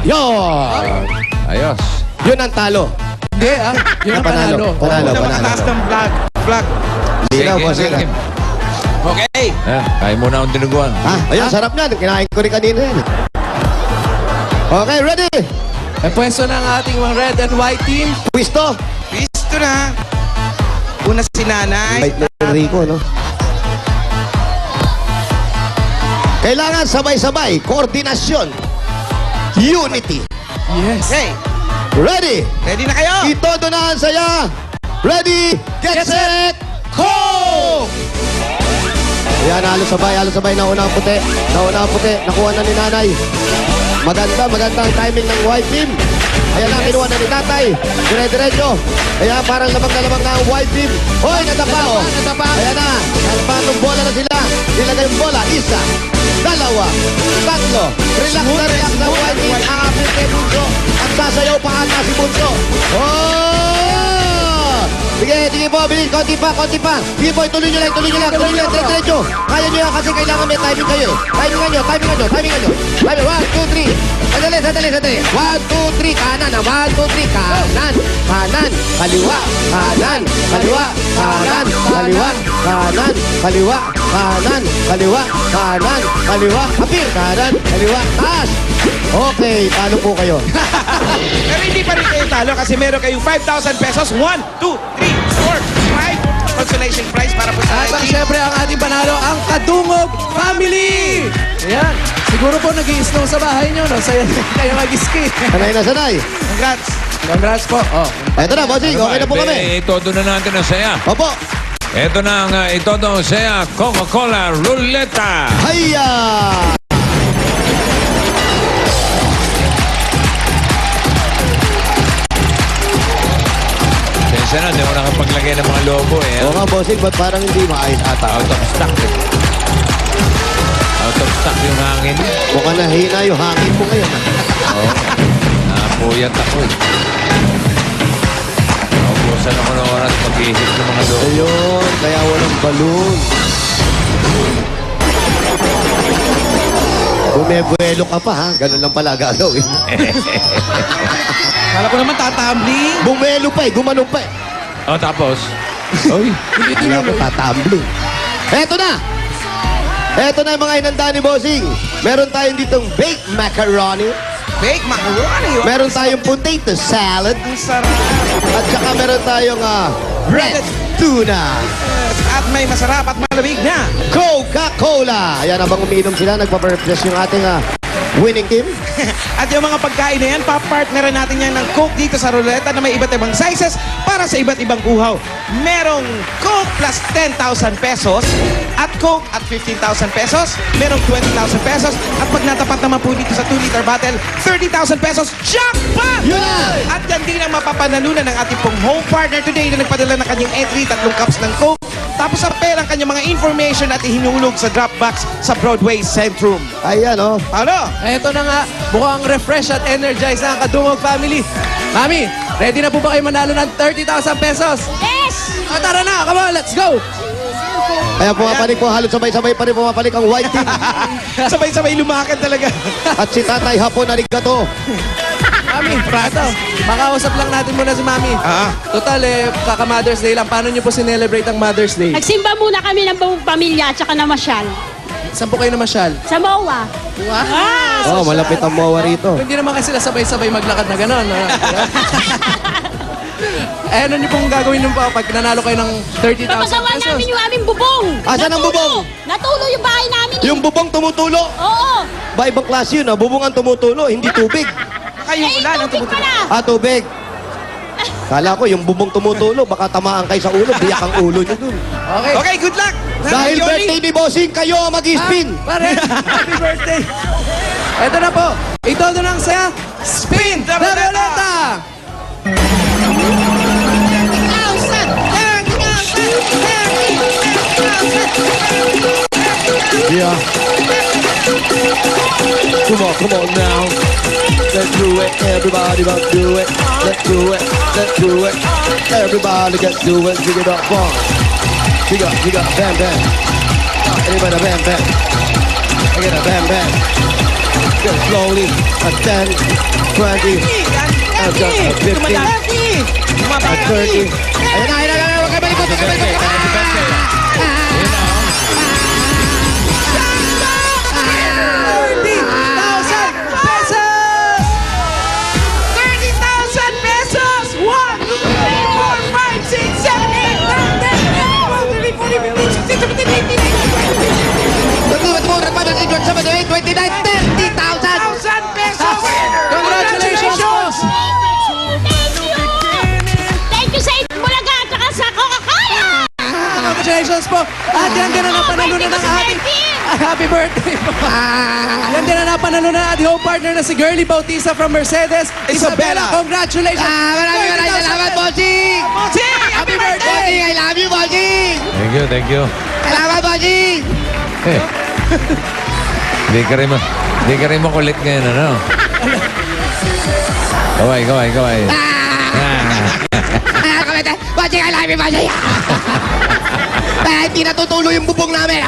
Yun! Ayos. Yun ang talo. Hindi, yun ang panalo. Panalo. una makataas ng flag. Hindi na, boss. Game. Okay. Kaya muna akong dinuguan. Ayun, sarap na. Kinain ko rin kanina yan. Okay, ready? Pwesto ng ating mga red and white team. Pwisto. Pisto na. Una si nanay. Bait na Rico, no? Kailangan sabay-sabay. Koordinasyon. Unity. Yes. Hey, Ready? Ready na kayo? Itodo na ang saya. Ready, get set, go! Ayan, halos sabay. Nauna ang puti. Nakuha na ni nanay. Maganda ang timing ng white team. Ayan na, kinuha na ni tatay. Dire-diretso. Ayan, parang lamang na ang white team. Hoy, nadapa oh. Ayan na, nagpatong bola na sila. Nilagay yung bola. Isa, dalawa, tatlo. Relax na white team. Aapit kay Bunso. At sasayaw pa ata si Bunso. Oh! Sige po, bilis. Konti pa. Sige po, ituloy nyo lang. Diretso. Kaya nyo yan kasi kailangan may timing kayo. Timing nyo. 1, 2, 3. Sandali. 1, 2, 3. Kanan. 1, 2, 3. Kanan. Kaliwa. Kanan. Kaliwa. Kanan. Kaliwa. Kanan. Kaliwa. Kanan. Kaliwa. Kanan. Kaliwa. Apir. Kanan. Kaliwa. Taas. Okay, talo po kayo. Pero hindi pa rin kayo talo kasi meron kayong 5,000 pesos. 1, 2, 3, 4, 5. Consolation prize para po sa At ang team. syempre, ang ating panalo, ang Kadungog Family! Ayan. Siguro po nag-i-snow sa bahay nyo, no? Saya kayo mag-ski. Sanay na sanay. Congrats po. Oh. Eto na, bossing. Okay na po kami. Itodo na natin ang saya. Opo. Ito na ang itodo ang saya, Coca-Cola Ruleta. Hayya! Sana, hindi mo nakapaglagay ng mga logo eh. Oo nga, bossing. Ba't parang hindi maayos ata? Out of stock. Out of stock yung hangin. Mukhang nahina yung hangin mo ngayon. Oo. Napuyat ako eh. Naubusan ako ng oras mag-iisip ng mga logo. Ayun, kaya walang balloon. Bumebuelo ka pa ha? Ganun lang pala gagawin. Kala ko naman tatambling. Bumelo pa eh, gumanong pa eh. Oh, tapos? Uy. Hindi ako tatambling. Eto na! Eto na yung mga inanda ni Bossing. Meron tayong ditong baked macaroni. Baked macaroni. Meron tayong potato salad. Ang sarap. At saka meron tayong breaded tuna. At may masarap at malamig na Coca-Cola. Ayan, habang umiinom sila, nagpa-refresh yung ating winning team. At yung mga pagkain na yan, papartneran natin yan ng Coke dito sa ruleta na may iba't ibang sizes para sa iba't ibang uhaw. Merong Coke plus 10,000 pesos at Coke at 15,000 pesos. Merong 20,000 pesos. At pag natapat naman po dito sa 2-liter bottle, 30,000 pesos. Jackpot! Yeah! At yan din ang mapapanalunan ng ating pong home partner today na nagpadala ng kanyang entry, 3 cups ng Coke. Tapos sa pera ang kanyang mga information at ihinulog sa Dropbox sa Broadway Centrum. Ayan, oh. Paano? Eto na nga, mukhang refresh at energize na ang Kadungog Family. Mami, ready na po ba kayo manalo ng 30,000 pesos? Yes! O tara na, come on, let's go! Kaya pumapalik po, halos sabay-sabay pa rin pumapalik ang white team. Sabay-sabay lumakad talaga. At si Tatay Hapon, arigato. Mami, ito, makausap lang natin muna si Mami. Total, kaka-Mother's Day lang. Paano niyo po sinelebrate ang Mother's Day? Nagsimba muna kami ng buong pamilya at saka namasyal. Saan po kayo namasyal? Sa MOA. Oh, malapit ang MOA rito. Hindi naman kasi sila sabay-sabay maglakad na gano'n. Eh, ano niyo pong gagawin nung pag nanalo kayo ng 30,000 Papagawa pesos? namin yung aming bubong. Asan ang bubong? Natulo yung bahay namin. Yung bubong tumutulo. Oo. Ba, ibang klase yun, bubong ang tumutulo, hindi tubig. Kayo ulan ang tubig pala. Tubig. Kala ko, yung bubong tumutulo, baka tamaan kayo sa ulo, biyak ang ulo nyo dun. Okay. Okay, good luck! Dahil birthday ni Bossing, kayo ang mag-spin. Pare, happy birthday! Ito na po. Ito na lang saya. Spin the Ruleta! Yeah. Come on now. Let's do it. Everybody let's do it. Let's do it. Let's do it. Everybody let's do it. Dig it up, one. Dig up, bam, bam. Everybody bam, bam. I get a bam, bam. Go slowly. A 10, 20, a 15, a 30. Ayun na. Huwag kayo malikot. Congratulations! yan din na napanalunan ng ating... Happy birthday po. Yan din na napanalunan ng ating home partner na si Girlie Bautista from Mercedes. Isabella, congratulations. Maraming salamat, Bossing! Bossing, happy birthday! I love you, Bossing! Thank you. Salamat, Bossing! Eh. Hindi ka rin makulit ngayon, ano? Kaway. Bossing, I love you, Bossing! Hindi natutulo yung bubong namin.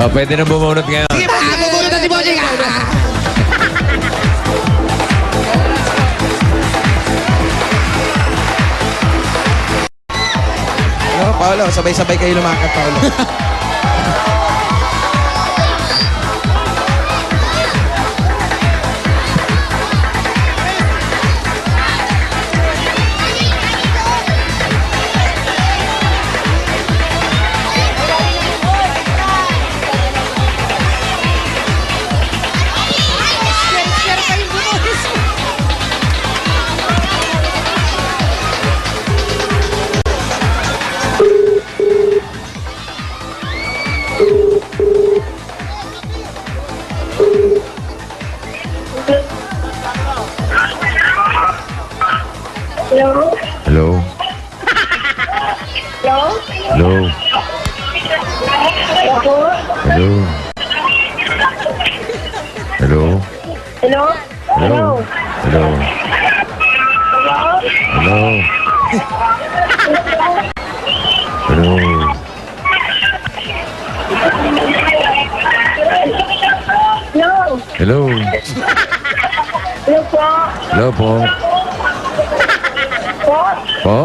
Oh, pwede na bumunot ngayon. Bubunod na si Bossing. Paolo, sabay-sabay kayo lumakad, Paolo. Hello? Hello? Hello? Hello? Hello? Hello? Hello? Hello? Hello? Hello? Hello? Hello? Hello? Hello po? Hello po? Po?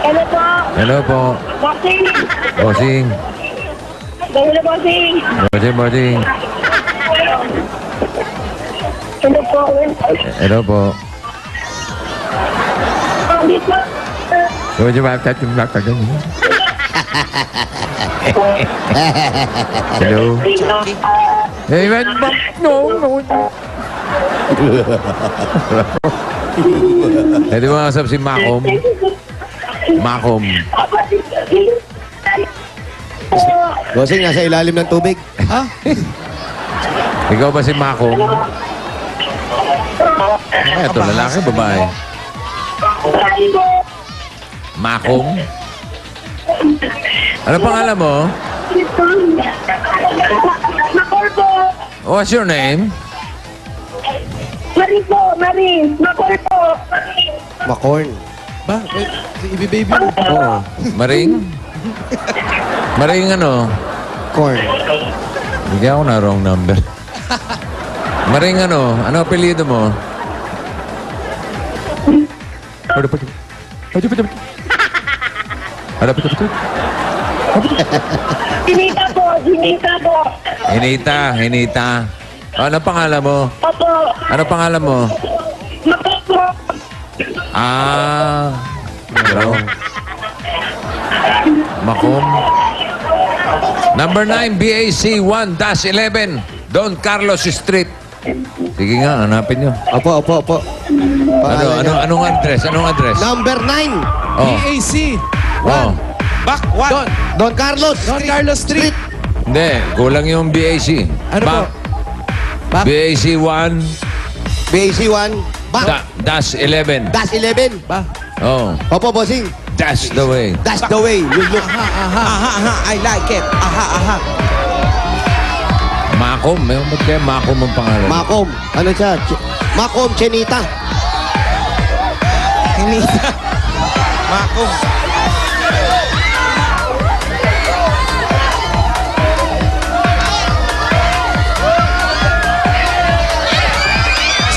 Hello po? Hello po? Bossing? Bossing? Hello, Bossing? Bossing? Hello po? Hello po? Dito? Would you like that to knock again? Hello? Hey, man, no. Eh, di ba kasap si Makom? Makom. Bossing, nasa ilalim ng tubig. Ikaw ba si Makom? Ito, lalaki, babae. Makom? Ano pangalan mo? Makor po. What's your name? Marie po, Marie. Makor po. Macorn. Ba? Ibi-baby mo. Oo. Maring? Maring ano? Corn. Bigyan ako na wrong number. Maring ano? Ano apelyido mo? Hinita po, hinita po. Hinita. Ano pangalan mo? Opo. Ano pangalan mo? Makor po. Ano? Makom. Number 9, BAC 1-11, Don Carlos Street. Sige nga, hanapin nyo. Opo. Anong address? Number 9. Oh. BAC. Oh. Back one. Don Carlos. Don Carlos Street. Hindi, kulang yung BAC. Ano po? Back. BAC 1 BAC 1. Back. dash 11. Dash 11. Ba? Oh. Opo, Bossing. That's the way. That's the way. Look. I like it. Makom. May ba't kaya Makom ang pangalan? Makom. Ano siya? Makom Chenita. Hinita. Makom.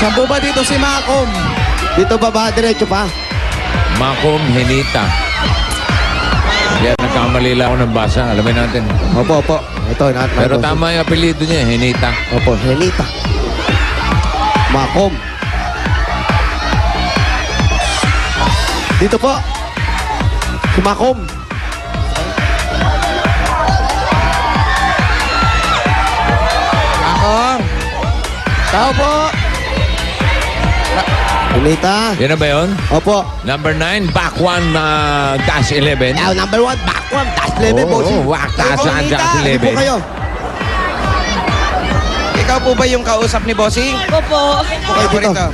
Saan po ba dito si Makom? Dito ba? Diretso pa? Makom Henita. Yan, nagkamali lang ako ng basa. Alamin natin. Opo. Ito, Pero tama yung apelido niya, Henita. Opo, Henita. Makom. Dito po. Si Makom. Makom. Tao po. Donita. Yan na ba yun? Opo. Number 9, back 1, dash 11. Now, number 1, back 1, dash 11, bossing. Wak, dash 1, dash Hindi po 11. kayo. Ikaw po ba yung kausap ni Bossing? Opo. Okay, dito.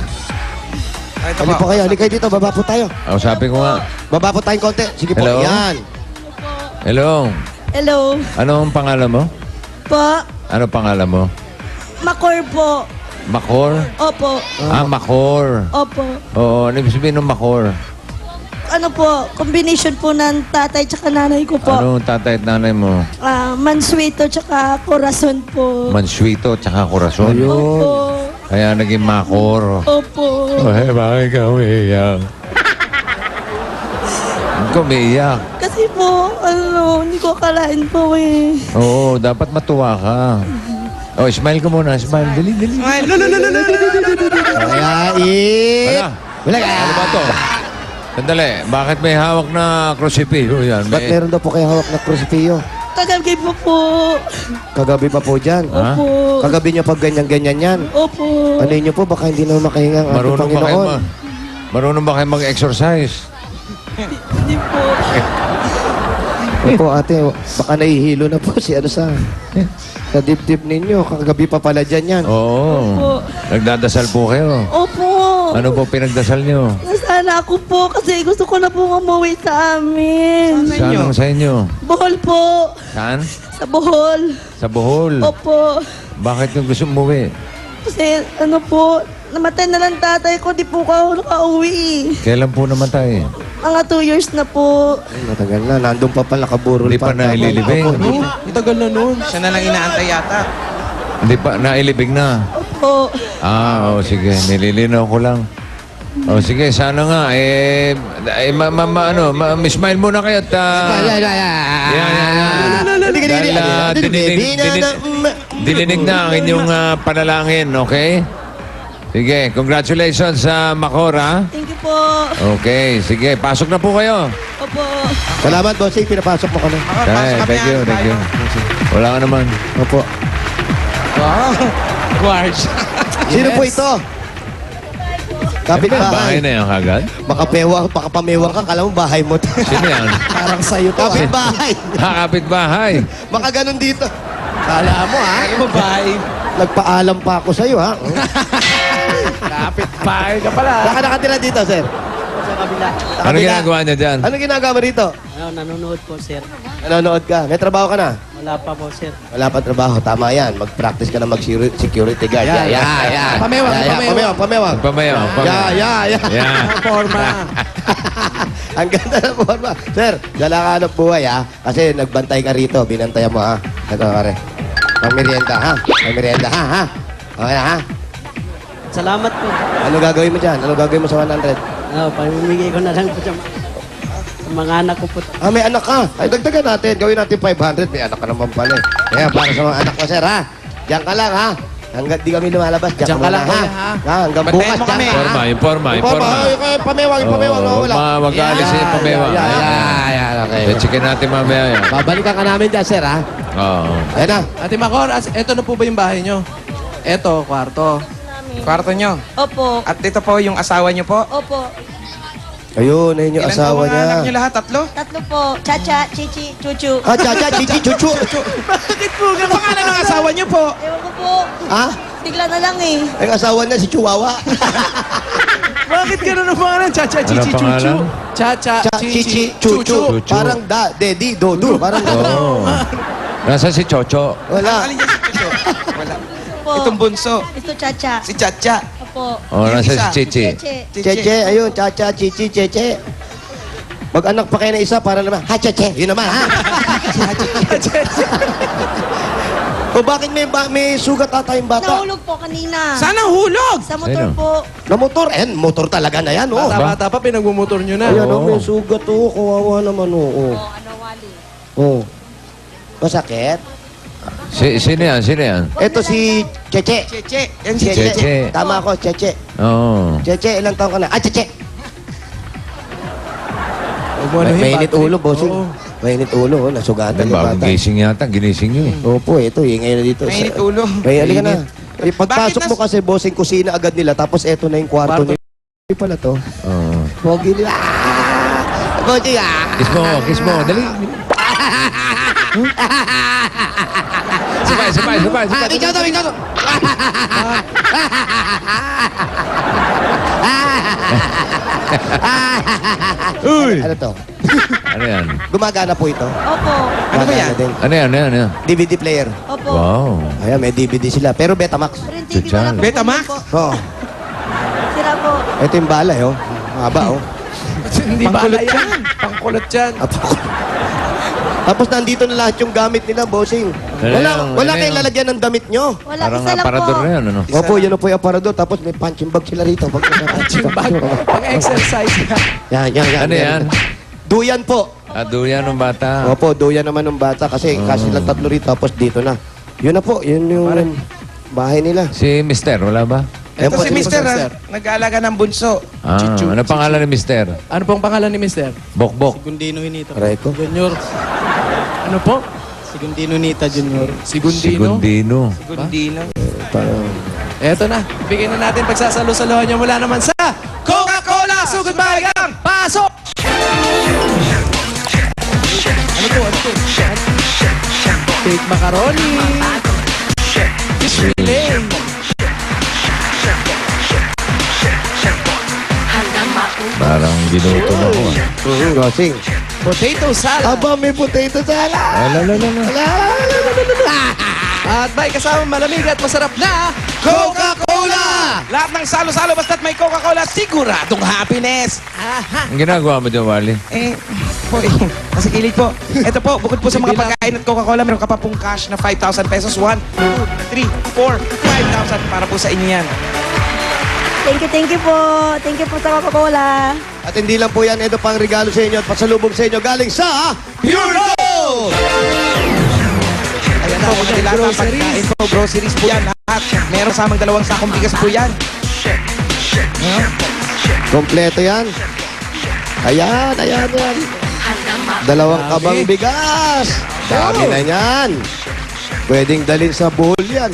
Ito Halika po kayo, halika dito, baba po tayo. Sabi ko nga. Baba po tayong konti. Sige po, Hello? yan. Hello. Hello. Anong pangalan mo? Po. Ano pangalan mo? Makor po. Makor? Opo. Makor. Opo. Oo, ano ibig sabihin ng Makor? Ano po, combination po ng tatay tsaka nanay ko po. Anong tatay at nanay mo? Mansueto tsaka corazon po. Mansuito tsaka Corazon. Opo. Kaya naging Makor. Opo. Ay, bakit ka umiiyak? Bakit ka umiiyak? Kasi po, hindi ko akalain po eh. Oo, dapat matuwa ka. Oh, smile ka muna. Smile. Dali, dali. Kaya, Wala. Wala ka. Ano ba to? Sandali. Bakit may hawak na krusipyo yan? Ba't meron daw po kayo hawak na krusipyo? Kagabi po. Kagabi pa po dyan. Ha? Opo. Kagabi niya pag ganyan-ganyan yan. Opo. Ano niyo po, baka hindi na makahinga ang ating Marunong ba kayo Panginoon. marunong ba kayo mag-exercise? Hindi po. Opo, ate, baka nahihilo na po si ano sa dibdib ninyo. Kagabi pa pala dyan yan. Oo. Nagdadasal po kayo. Opo. Ano po pinagdasal niyo? Nasana ako po kasi gusto ko na po umuwi sa amin. Saan sa inyo? Bohol po. Saan? Sa Bohol. Sa Bohol. Opo. Bakit yung gusto umuwi? Kasi ano po, namatay na lang tatay ko, di po ako nakauwi. Kailan po namatay? Mga 2 years na po. Ay, matagal na. Nandun pa pala, kaburol Hindi pa naililibing. Tagal na nun. Siya na lang inaantay yata. Hindi pa, nailibig na. Opo. Sige. Nililinaw ko lang. Sige, sana nga. Smile muna kayo at... Dilinig na ang inyong panalangin, okay? Sige, congratulations sa Makora. Thank you po. Okay, sige. Pasok na po kayo. Opo. Salamat, bossing. Pinapasok mo kami. Thank you. Wala ka naman. Opo. Wow. Guards. Sino po ito? Bahay Kapit-bahay. na yan kagad. Makapamewang ka, kala mo bahay mo. Sino yan? Parang sa'yo to. Kapit-bahay. Kapit-bahay. Baka ganun dito. Kala mo, ha? Babae. Nagpaalam pa ako sa'yo, ha? Kapit-bahay ka pala. Baka nakatira dito, sir. Sa kabila. Ano ginagawa niya dyan? Ano ginagawa mo rito? Nanonood po, sir. Nanonood ka. May trabaho ka na? Wala pa po, sir. Wala pa trabaho. Tama yan. Mag-practice ka na mag-security guard. Yeah. Pamewang. Pamayaw. Yeah. Forma. Ang ganda ng forma. Sir, dala ka hanap buhay, ha? Kasi nagbantay ka rito. Binantayan mo, ha? Ito, pare. Pangmerienda, ha? Pangmerienda, ha? Okay na, ha? Salamat po. Ano gagawin mo dyan? Ano gagawin mo sa 100? Pamimigay ko na lang po sa mga anak ko po. May anak ka. Ay, dagdagan natin. Gawin natin 500. May anak ka naman pala, eh. Kaya para sa mga anak ko, sir, ha? Diyan ka lang, ha? Hanggat di kami lumalabas, diyan ka lang, ha? Hanggang bukas, diyan ka, ha? Informa. Pamewang. Wala. Mag-aalis yung pamewang. Okay. Checkin natin mamaya yan. Babalikan ka namin dyan, sir, ha? Oo. Ayan na. Ate Macor, eto na po ba yung bahay nyo? Eto, kwarto. Kwarto nyo. Opo. At ito po yung asawa nyo po. Opo. Ayun, ayun yung Ilan asawa po mga niya. anak nyo lahat? Tatlo? Tatlo po. Chacha, Chichi, Chuchu. Chacha, Chichi, Chuchu. Bakit po? Ang pangalan ng asawa nyo po? Ewan ko po. Ha? Bigla na lang eh. Ang asawa niya si Chihuahua. Bakit gano'n ang pangalan? Chacha, Ano Chichi, pangalan? Chuchu. Chacha, Chichi, Chuchu. Chuchu. Parang Daddy, Dodo. Parang Oo. Nasaan si Chocho? Wala. Alin yan si Chuchu? Wala. Po. Itong bunso. Ito Chacha. Si Chacha. Opo. Nasaan si Chichi? Cheche. Cheche, ayun. Chacha, Chichi, Cheche. Mag-anak pa kayo na isa para naman, ha, Cheche. Yun naman, ha? O bakit may sugat ata yung bata? Nahulog po kanina. Sana hulog! Sa motor Sino? po. Na motor? Motor talaga na yan, oh. Bata-bata pa, pinagmumotor nyo na. Ayan, may sugat, oh. Kawawa naman, oh. Ano, Wally? Oh. Masakit? Sino yan? Ito si Cheche. Cheche. Yan si Cheche. Cheche. Tama ako, Cheche. Oo. Cheche, ilang taon ka na? Cheche! May Mainit ulo, bossing. Mainit ulo, oh. Nasugatan yung Bagong bata. gising yata. Ginising nyo eh. Opo, ito, ingay na dito. Mainit ulo. May halika na. Pagpasok Bakit mo kasi, bossing, kusina agad nila, tapos eto na yung kwarto nila. pala to. Oo. Pogi nila. Pogi Kiss mo. Dali. Sabay. Ikaw to. Uy! Ano to? Ano yan? Gumagana po ito. Opo. Ano ba yan? Ano yan? DVD player. Opo. Wow. Ayan, may DVD sila. Pero Betamax. Chuchan. Betamax? Oo. Sira po. Ito yung bala, oh. Haba, oh. Hindi bala yan. Pangkulot yan. Tapos nandito na lahat yung gamit nila, bossing. Wala kayong lalagyan ng damit nyo. Wala, Parang isa lang aparador po. na yan, ano? Opo, yun na po yung aparador. Tapos may punching bag sila rito. Punching bag? Pang-exercise na. Yan. Ano yan? Duyan po. Duyan ng bata. Opo, duyan naman ng bata. Kasi lang tatlo rito. Tapos dito na. Yun na po. Yun yung bahay nila. Si Mister, wala ba? Ayan Ito po, si Mister, nag-aalaga ng bunso. Ano pangalan ni Mister? Ano pong pangalan ni Mister? Bokbok. Segundino Hinita. Aray ko. Junior. Ano po? Segundino Nita Junior. Segundino. Segundino. Parang... Eto na. Bigyan na natin pagsasalo-salohan niya mula naman sa Coca-Cola! Sugod bahagang pasok! Ano to? Cake macaroni. Fish fillet. Parang ginutom ako. Bossing. Potato salad. Aba, may potato salad. At may kasama malamig at masarap na Coca-Cola! Lahat ng salo-salo basta't may Coca-Cola, siguradong happiness. Aha. Ang ginagawa mo dyan, Wally? Nasa kilid po. Ito po, bukod po sa mga pagkain at Coca-Cola, meron ka pa pong cash na 5,000 pesos. 1, 2, 3, 4, 5,000 para po sa inyo yan. Thank you po. Thank you po sa Coca-Cola. At hindi lang po yan. Ito pang regalo sa inyo at pasalubong sa inyo galing sa Pure Gold! Ayan po, mga dilata, pagkain po, groceries po yan. Lahat. Meron samang 2 sakong bigas po yan. Kompleto yan. Ayan. 2 kabang bigas. Dami na yan. Pwedeng dalhin sa bowl yan.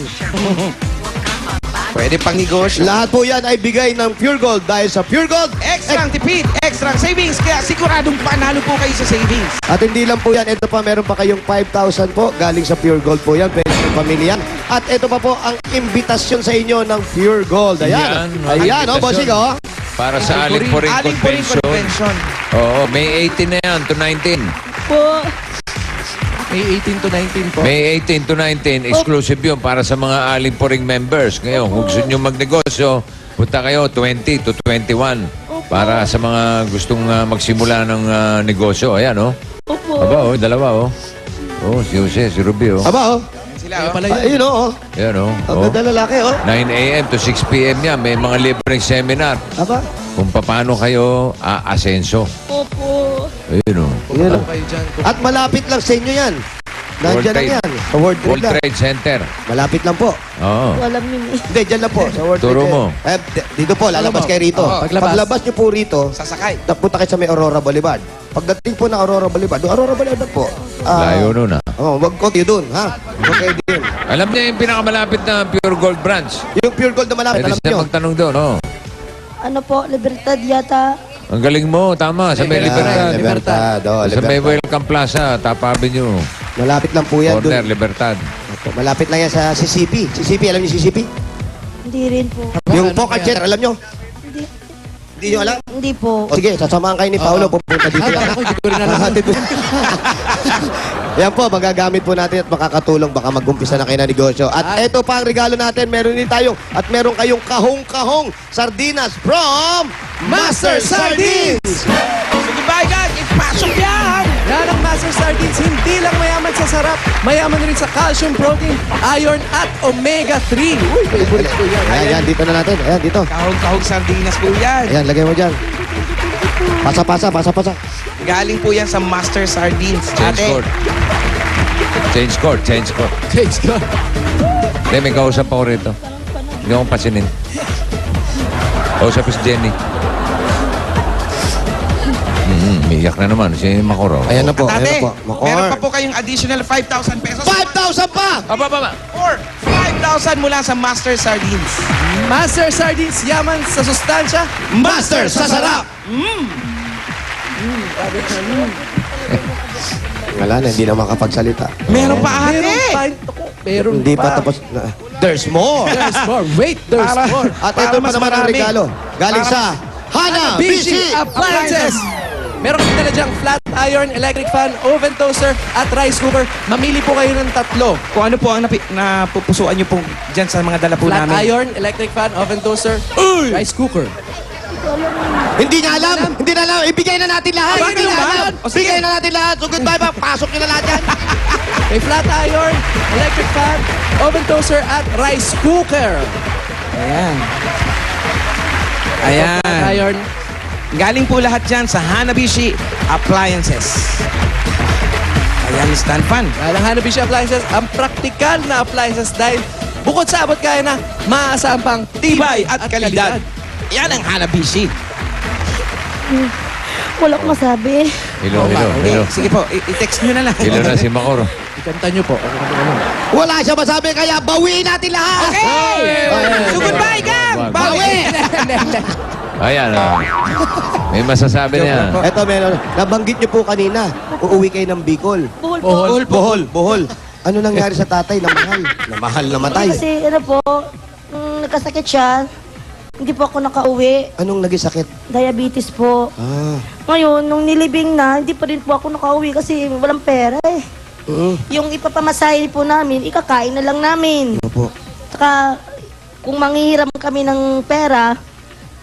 Pwede pang negosyo. Lahat po yan ay bigay ng Pure Gold dahil sa Pure Gold. Extrang tipid, extrang savings. Kaya siguradong panalo po kayo sa savings. At hindi lang po yan, ito pa meron pa kayong 5,000 po galing sa Pure Gold po yan. Pwede ng pamilya yan. At ito pa po ang imbitasyon sa inyo ng Pure Gold. Ayan, bossing, oh. Para sa Aling-Poring Convention. Oo, May 18 na yan to 19. Po. May 18 to 19 po. May 18 to 19, exclusive yun para sa mga Aling-Poring members. Ngayon, kung gusto nyo magnegosyo, punta kayo 20 to 21 para sa mga gustong magsimula ng negosyo. Ayan, oh. Aba, oh, 2, oh. Oh, si Jose, si Ruby, oh. Aba, oh. Sila, pala Ayun, oh. Ayan, oh. Ang ganda lalaki, oh. 9 a.m. to 6 p.m. yan. May mga libreng seminar Aba. kung paano kayo aasenso. Opo. Ayun, oh. Ayan, oh. At malapit lang sa inyo yan. Nandiyan lang yan. Sa World Trade World lang. Trade Center. Malapit lang po. Oo. Walang mini. Hindi, dyan lang po. Sa World Turo Trade. mo. Dito po, lalabas kayo rito. Oo, Paglabas nyo po rito, sasakay. punta kayo sa may Aurora Boulevard. Pagdating po ng Aurora Boulevard, Aurora Boulevard po. Layo nun, Wag ko kayo dun, ha? Wag kayo dun. Alam niya yung pinakamalapit na Pure Gold branch. Yung Pure Gold na malapit, Pwede alam siya nyo. magtanong doon, oh. Ano po, Libertad yata. Ang galing mo, tama. Sa may Libertad. Libertad. Oh, Sa may Libertad. Welcome Plaza, Top Avenue. Malapit lang po yan Corner, dun. Libertad. Malapit lang yan sa CCP. CCP, alam niyo CCP? Hindi rin po. Yung Poker Chair, alam niyo? Hindi. Hindi niyo alam? Hindi po. O sige, sasamahan kayo ni Paolo. Pupunta dito yan. Hindi ko rin alam. Yan po, magagamit po natin at makakatulong. Baka mag-umpisa na kayo na negosyo. At ito pa ang regalo natin. Meron din tayong, at meron kayong kahong-kahong sardinas from Master Sardines! Sige bahagang, ipasok yan! Yan ang Master Sardines. Hindi lang mayaman sa sarap, mayaman rin sa calcium, protein, iron at omega-3. Uy, favorite ko yan. Ayan, dito na natin. Ayan, dito. Kahog-kahog sardinas po yan. Ayan, lagay mo dyan. Pasa-pasa. Galing po yan sa Master Sardines. Change court. Change court. Change ko. Hindi, may kausap ako rito. Hindi akong pasinin. Kausap si Jenny. Umiiyak na naman. Si Makoro. Ayan na po. Ate, Ayan na po. meron pa po kayong additional 5,000 pesos. 5,000 pa! Aba. for 5,000 mula sa Master Sardines. Master Sardines, yaman sa sustansya. Master sa sarap! Wala na, hindi na makapagsalita. Meron pa ate! Meron Hindi pa tapos na. There's more! There's more. Wait, there's Para- more. At Para ito pa mas naman ang marami. regalo. Galing Para- sa Hana Bishi Bishi! Appliances. Meron kami dala dyang flat iron, electric fan, oven toaster, at rice cooker. Mamili po kayo ng tatlo. Kung ano po ang napupusuan niyo po dyan sa mga dala po Flat namin. iron, electric fan, oven toaster, rice cooker. Hindi niya alam! Hindi na alam! Ibigay na natin lahat! Bakit Hindi na naman? alam! O, sige. Bigay na natin lahat! So goodbye ba? Pasok nyo na lahat yan! May flat iron, electric fan, oven toaster, at rice cooker. Ayan. Flat Ayan. iron. Galing po lahat dyan sa Hanabishi Appliances. Ayan, stand fan. Dahil ang Hanabishi Appliances, ang praktikal na appliances dahil bukod sa abot kaya na, maaasahan pang Tibay at kalidad. Yan ang Hanabishi. Wala akong masabi. Hello. Sige po, i-text nyo na lang. Hello na si Makoro. Ikanta nyo po. Wala siya masabi kaya bawiin natin lahat! Okay! So goodbye, Gab! Bawi! Ayan, may masasabi niya. Eto, meron. Nabanggit niyo po kanina, uuwi kayo ng Bicol. Bohol. Ano nangyari sa tatay na mahal? Na mahal na matay. Kasi ano po, nagkasakit siya. Hindi po ako nakauwi. Anong naging sakit? Diabetes po. Ah. Ngayon, nung nilibing na, hindi pa rin po ako nakauwi kasi walang pera eh. Yung ipapamasahe po namin, ikakain na lang namin. Opo. Saka, kung manghihiram kami ng pera,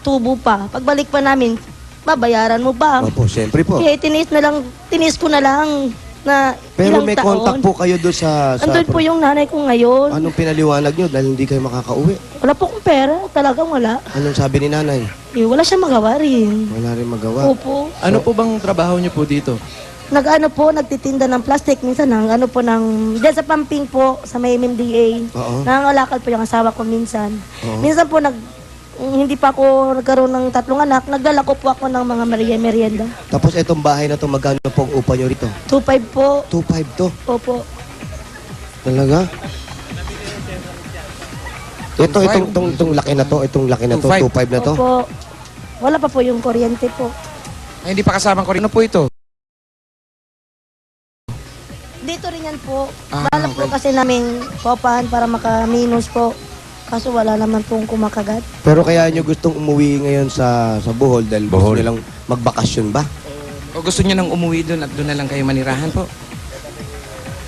tubo pa. Pagbalik pa namin, babayaran mo pa. Opo, siyempre po. Kaya tinis ko na lang na Pero ilang may taon. contact po kayo doon sa... Andun po yung nanay ko ngayon. Anong pinaliwanag nyo dahil hindi kayo makakauwi? Wala po akong pera. Talagang wala. Anong sabi ni nanay? Eh, wala siya magawa rin. Wala rin magawa. Opo. Ano po bang trabaho niyo po dito? Nagtitinda ng plastic. Minsan diyan sa pumping po, sa may MMDA. Oo. Nangangalakal po yung asawa ko minsan. Oo. Minsan po, hindi pa ako nagkaroon ng 3 anak, nagdala ko po ako ng mga merienda. Tapos itong bahay na to magkano po ang upa nyo rito? 2.5 po. 2.5 to? Opo. Talaga? Itong laki na to, 2.5 na to? Opo. Wala pa po yung kuryente po. Ay, hindi pa kasama ko rin. Ano po ito? Dito rin yan po. Balak po kasi namin kopahan para maka-minus po. Kaso wala naman pong kumakagat. Pero kaya nyo gustong umuwi ngayon sa Bohol dahil gusto nyo lang magbakasyon ba? O gusto niyo nang umuwi doon at doon na lang kayo manirahan po?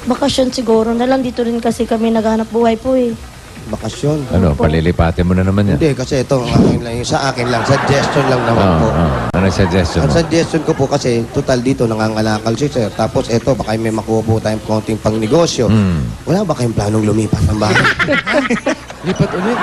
Bakasyon siguro na lang. Dito rin kasi kami naghanap buhay po eh. Bakasyon? Ano, palilipatin mo na naman yan. Hindi, kasi ito, sa akin lang, suggestion lang naman po. Ano suggestion Ang mo? suggestion ko po kasi, total dito, nangangalakal si sir. Tapos ito, baka may makuha po tayong konting pang negosyo. Wala ba kayong planong lumipat ng bahay? Lipat ulit.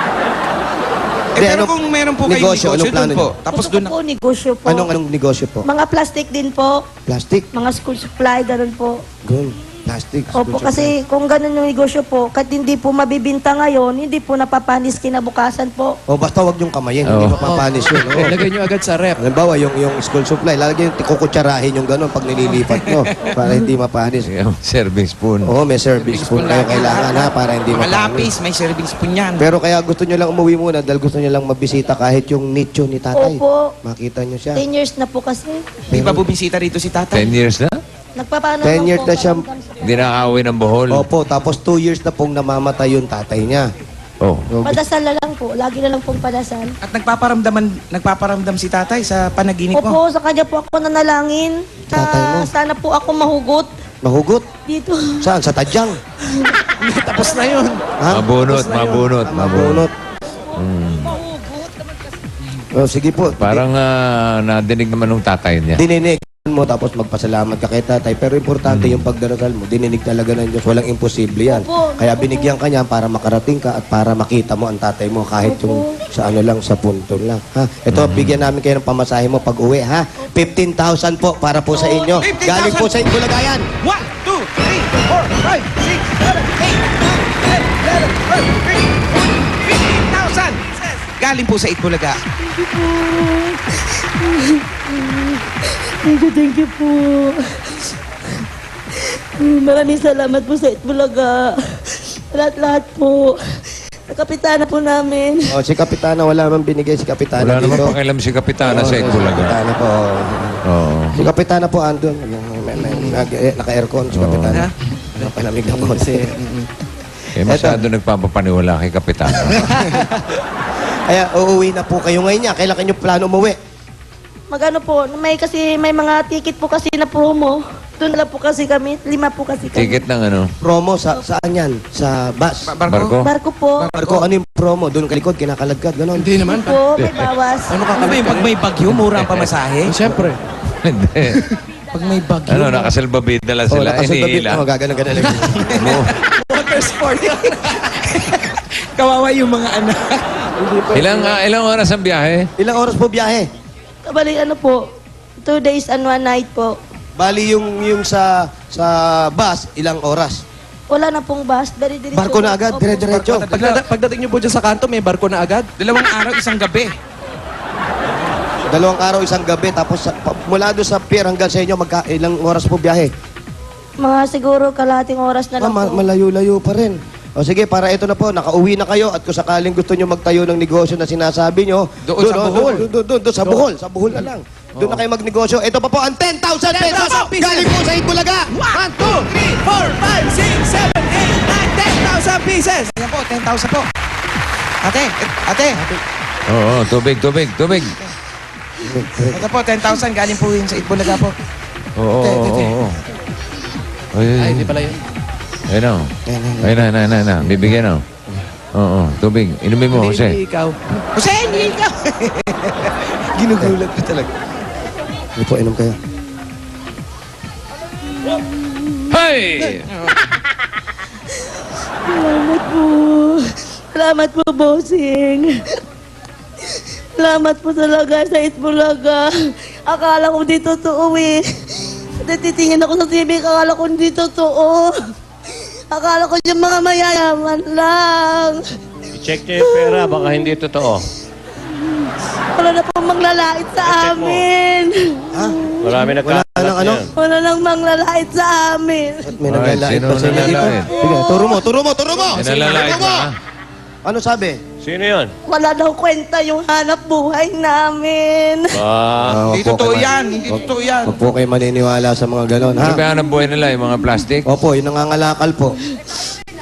Pero kung meron po kayong negosyo anong plano doon po. niyo? Tapos Gusto doon ko po negosyo po. Anong negosyo po? Mga plastic din po. Plastic? Mga school supply, ganun po. Gun. Plastic. Opo, school kasi kung ganun yung negosyo po, kahit hindi po mabibinta ngayon, hindi po napapanis kinabukasan po. supply. O basta wag yung kamayin, hindi mapapanis yun. Oh. Lagay nyo agad sa rep. Halimbawa, yung school supply, lalagyan yung kukutsarahin yung gano'n pag nililipat nyo para hindi mapanis. Yung serving spoon. Oo, may service spoon kayo kailangan ha para hindi mga mapanis. lapis, may serving spoon yan. Pero kaya gusto nyo lang umuwi muna dahil gusto nyo lang mabisita kahit yung nicho ni tatay. Opo. Makita nyo siya. 10 years na po kasi. Di ba bubisita rito si tatay? 10 years na? Nagpapaano 10 years na siya. Hindi nakakauwi ng Bohol. Opo, tapos 2 years na pong namamatay yung tatay niya. Oh. Padasal na lang po. Lagi na lang pong padasal. At nagpaparamdam si tatay sa panaginip mo? Opo, sa kanya po ako nanalangin. Tatay mo? Sana po ako mahugot. Mahugot? Dito. Saan? Sa Tadyang? Tapos na yun. Ha? Mabunot. Mabunot. Oh, sige po. Parang nadinig naman ng tatay niya. Dininig mo tapos magpasalamat ka kay tatay. Pero importante yung pagdarasal mo. Dininig talaga ng Diyos. Walang imposible yan. Opo. Kaya binigyan ka niya para makarating ka at para makita mo ang tatay mo kahit yung sa ano lang, sa punto lang. Ha? Ito, bigyan namin kayo ng pamasahe mo pag uwi. Ha? 15,000 po para po sa inyo. 15,000. Galing po sa Bulagayan. 1, 2, 3, 4, 5, 6, 7, 8, 9, 10, 11, 12, 15,000! Galing po sa Itbulaga. Thank you po. Maraming salamat po sa Itbulaga. Lahat-lahat po. Sa kapitana po namin. O, si Kapitana, wala man binigay si Kapitana Wala naman dito. pakialam si Kapitana sa Itbulaga. Kapitana po. Oo. Si Kapitana po andun. Naka-aircon si Kapitana. Napalamig na po. Eh, masyado nagpapapaniwala kay Kapitana. Kaya uuwi na po kayo ngayon niya. Kailan kayo plano umuwi? Magano po, kasi may mga ticket po kasi na promo. Doon lang po kasi kami, 5 po kasi kami. Ticket ng ano? Promo saan yan? Sa bus? Barko? Barko po. Barko, ano yung promo? Doon kalikod, kinakalagkad, gano'n. Hindi naman. Po, may bawas. Ano ba yung pag may bagyo, mura ang pamasahe? Siyempre. Hindi. Pag may bagyo. Ano, nakasalbabida lang sila. Iniila. Gaganon-ganon lang. Water sport. Kawawa yung mga anak. Ilang oras ang biyahe? Ilang oras po biyahe? Bali, ano po, 2 days and 1 night po. Bali yung sa bus, ilang oras? Wala na pong bus. Dari-diretso. Barko na agad, Opo. dire-diretso. Pagdating niyo po dyan sa kanto, may barko na agad. 2 araw, 1 gabi. 2 araw, 1 gabi, tapos mula doon sa pier hanggang sa inyo, ilang oras po biyahe? Mga siguro kalahating oras na lang po. Malayo-layo pa rin. O sige, para ito na po, nakauwi na kayo at kung sakaling gusto nyo magtayo ng negosyo na sinasabi nyo, Doon sa Bohol. Doon sa Bohol. Sa Bohol na lang. Doon na kayo magnegosyo. Ito pa po ang 10,000 pesos. Galing po sa Itbulaga. 1, 2, 3, 4, 5, 6, 7, 8, 9, 10,000 pieces. Ayan po, 10,000 po. Ate. Oo, tubig. Ito po, 10,000 galing po yun sa Itbulaga po. Oo. Ay, hindi pala yun. Ayun na. Bibigyan na. Oo, tubig. Inumin mo, Hindi Jose. ikaw. Jose, hindi ikaw. Ginugulat ko talaga. Hindi po, inom kayo. Hey! Salamat po, bossing. Salamat po talaga sa Itbulaga. Akala ko di totoo eh. Natitingin ako sa TV, akala ko hindi totoo. Akala ko yung mga mayayaman lang. I-check niyo yung pera, baka hindi totoo. Wala na pong manglalait sa amin. Ha? Marami nagkakalat nang ano? yan. Wala nang manglalait sa amin. At may Ay, naglalait sino pa sa inyo dito. nanlalait? Sige, turo mo. May nalalait ba? Ano sabi? Sino yun? Wala daw kwenta yung hanap buhay namin. Hindi totoo yan. Hindi totoo yan. Huwag po kayo maniniwala sa mga ganon, ha? Ano ba ang buhay nila? Yung mga plastic? Opo, yung nangangalakal po.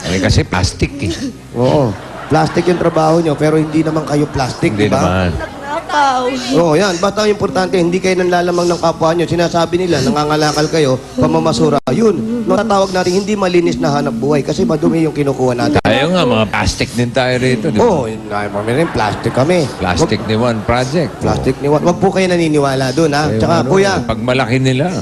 Kasi plastic eh. Oo. Plastic yung trabaho nyo, pero hindi naman kayo plastic, Hindi di ba? naman. Nagnakaw. Oo, yan. Basta ang importante, hindi kayo nanlalamang ng kapwa nyo. Sinasabi nila, nangangalakal kayo, pamamasura. Yun, matatawag natin hindi malinis na hanap buhay kasi madumi yung kinukuha natin. Tayo nga, mga plastic din tayo rito. Di ba? Oo, kami rin, plastic kami. Plastic ni One Project. Plastic ni Juan. Huwag po kayo naniniwala doon, ha? Tsaka, kuya, Pag malaki nila.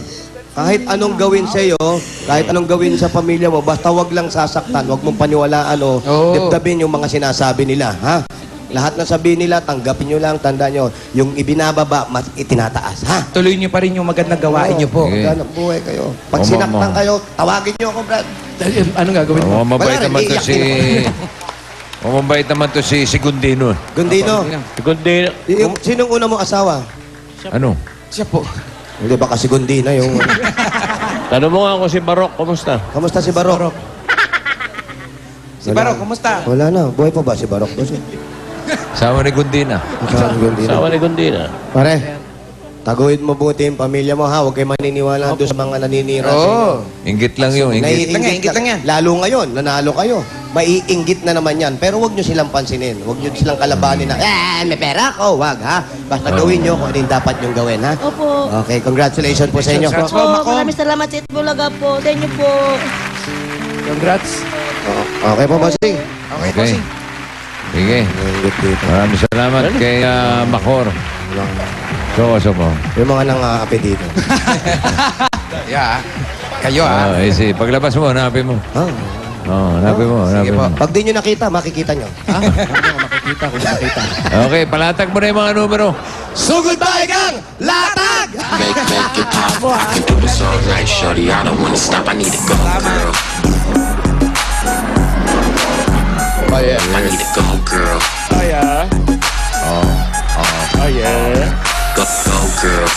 kahit anong gawin sa iyo, kahit anong gawin sa pamilya mo, basta wag lang sasaktan, wag mong paniwalaan o dibdabin yung mga sinasabi nila, ha? Lahat na sabihin nila, tanggapin nyo lang, tandaan nyo, yung ibinababa, mas itinataas, ha? Tuloy niyo pa rin yung magandang gawain niyo po. Okay. Magandang buhay kayo. Pag Oo, sinaktan mama. kayo, tawagin nyo ako, Brad. Anong gagawin mo? Mabait Wala rin, naman to iiyak si... Mabait naman to si Gundino. Gundino, Kundi, sinong una mo asawa? Ano? Siya po. Hindi ba kasi Gundina yung... tanong mo nga kung si Barok, kumusta? Kamusta si Barok? Si Barok, kumusta? Wala na. Buhay pa ba si Barok? Sawa ni Gundina. Sawa ni Gundina. Pare, taguin mo buti yung pamilya mo, ha? Huwag kayo maniniwala doon sa mga naninira sa inyo. Inggit lang yung inggit. Inggit lang yan. Lalo ngayon, nanalo kayo. Maiinggit na naman yan. Pero huwag nyo silang pansinin. Huwag nyo silang kalabanin na, may pera ako. Huwag, ha? Basta gawin nyo kung ano yung dapat nyong gawin, ha? Opo. Okay, congratulations po sa inyo. Congrats po, Opo, Makom. maraming salamat sa Itbulaga po. Sa inyo po. Congrats. Okay po, bossing. Okay, Okay. bossing. Sige. Maraming salamat kay Makor. So mo. Yung mga nang-aapi dito. Yeah. Kayo ah. Easy. Paglabas mo, hanapin mo. Ah. Hanapin mo. Sige Hanapin po. mo. Pag di nyo nakita, makikita nyo. Makikita ko nakita. Okay, palatag mo na yung mga numero. So goodbye, gang! Latag! Make it pop. I can do this all night, shorty. I don't wanna stop. I need to go, girl. Oh, yeah. I need to go, girl. Oh, yeah. Oh, yeah. Go, girl.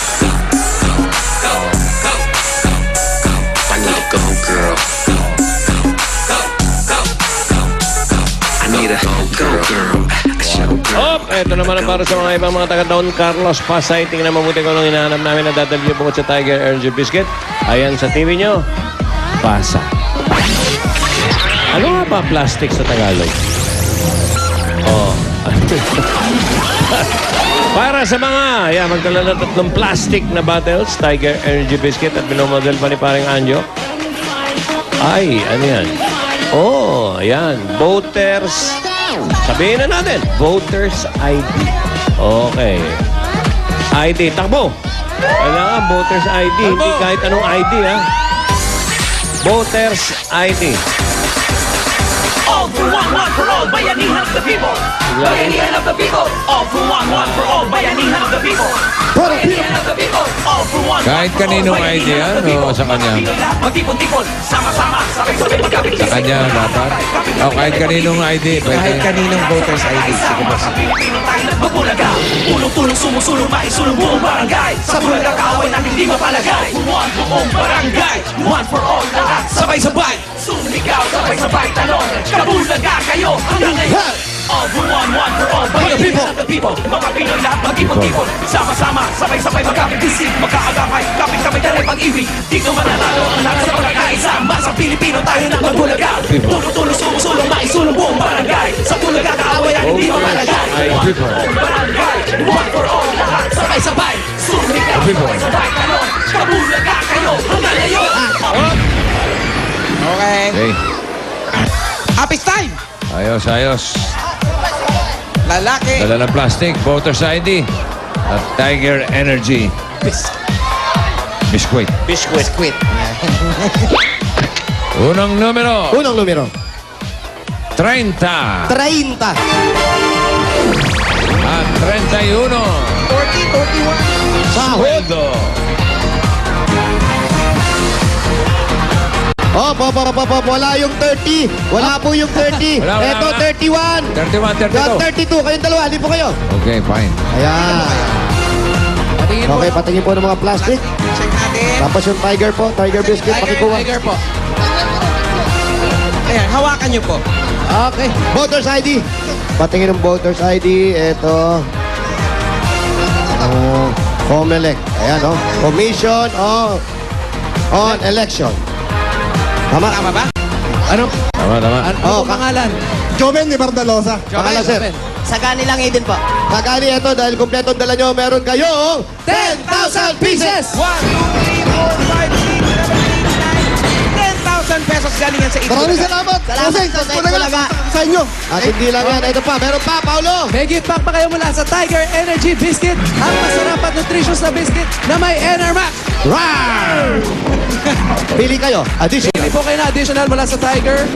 I need to go, girl. the go girl. Show girl. Eto naman ang para sa mga ibang mga taga Don Carlos Pasay. Tingnan mabuti kung anong hinahanap namin na dadalhin po sa Tiger Energy Biscuit. Ayan sa TV nyo. Pasa. Ano nga ba plastic sa Tagalog? Oh. Para sa mga, magdala na 3 plastic na bottles, Tiger Energy Biscuit at binomodel pa ni paring Anjo. Ay, ano yan? Oh, ayan. Voters. Sabihin na natin. Voters ID. Okay. ID. Takbo. Kailangan voters ID. Hindi kahit anong ID, ha? Voters ID. All for one for all, bayanihan of the people. Bayanihan of the people. All for one for all, bayanihan of the people. Bayanihan of the people. All for one. Kahit kaninong ID yan o sa kanya? Magtipon-tipon, sama-sama, sabay-sabay magkapit. Sa kanya dapat? O kahit kaninong ID, pwede. Kahit kaninong voters ID. Sige, boss. Pilipino tayo nagbabulaga. Tulong-tulong, sumusulong, maisulong buong barangay. Sa bulaga kaaway natin di mapalagay. One buong barangay. One for all, lahat sabay-sabay. Sumigaw, sabay-sabay talong. Kabulaga kayo hanggang ngayon. All for one for all, bayanihan of the people. Mga Pinoy lahat magtipon-tipon. Sama-sama, sabay-sabay magkapit-isip. Magkaagapay, kapit-kapit talay pag-ibig. Dito mananalo ang lahat sa pagkakaisa. Sa Pilipino tayo na magbulaga. Tulong-tulong, sumusulong, maisulong buong barangay. Sa bulaga kaaway ang hindi mapalagay. One buong barangay. One for all, lahat sabay-sabay. Sumigaw, sabay-sabay talong. Kabulaga kayo hanggang ngayon. Okay. Okay. Apis time! Ayos, ayos. Lalaki. Dala ng plastic, voters ID, at Tiger Energy. Biscuit. Biscuit. Unang numero. Unang numero. 30. 30. At 31. 41. Sweldo. Oh, wala yung 30. Wala po yung 30. Wala. Eto, 31. 31, 32. 32. Kayong dalawa, hindi po kayo. Okay, fine. Ayan. Okay, patingin po ng mga plastic. Check natin. Tapos yung Tiger po, Tiger Biscuit, pakikuha. Tiger po. Ayan, hawakan nyo po. Okay. Voters ID. Patingin ng voters ID. Ito. COMELEC. Ayan, oh. Commission on Election. Tama. Tama ba? Ano? Tama. Ano pangalan? Joven ni Bardalosa. Pangalan, sir. Sagani lang din po. Sagani, ito, dahil kumpleto dala nyo, meron kayong 10,000 pieces! 1, 2, 3, 4, 5, 6, 7, 8, 9, 10,000 pesos galing yan sa ito. Maraming salamat! Salamat sa inyo! At hindi lang yan, ito pa, meron pa, Paolo! May gift pack pa kayo mula sa Tiger Energy Biscuit. Ang masarap at nutritious na biscuit na may Enermax. Rawr! Pili kayo, additional. Pili po kayo na additional mula sa Tiger.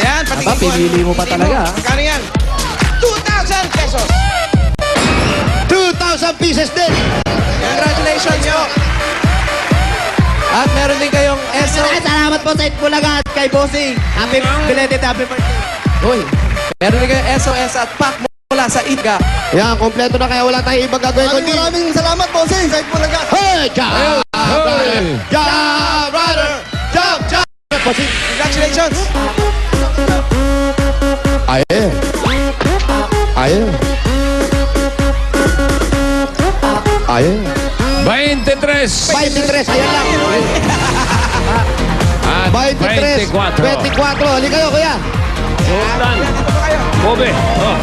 Ayan, patingin po. Pinili mo pa talaga. Kano yan? 2,000 pesos. 2,000 pieces din! Congratulations po. At meron din kayong ESO. Salamat po sa Itbulaga at kay Bossing. Happy belated happy birthday. Uy, meron din kayong SOS at pack mula sa ITGA. Yan, kompleto na kaya wala tayong ibang gagawin kundi. Maraming salamat, Bossing, sa Itbulaga. Hey! Jump! Jump! Rider! Jump! Jump! Bossing! Congratulations! Aye. 23. 23, ayan lang. At 23. 24. Halika kayo, kuya. Sultan. Kobe. Oh.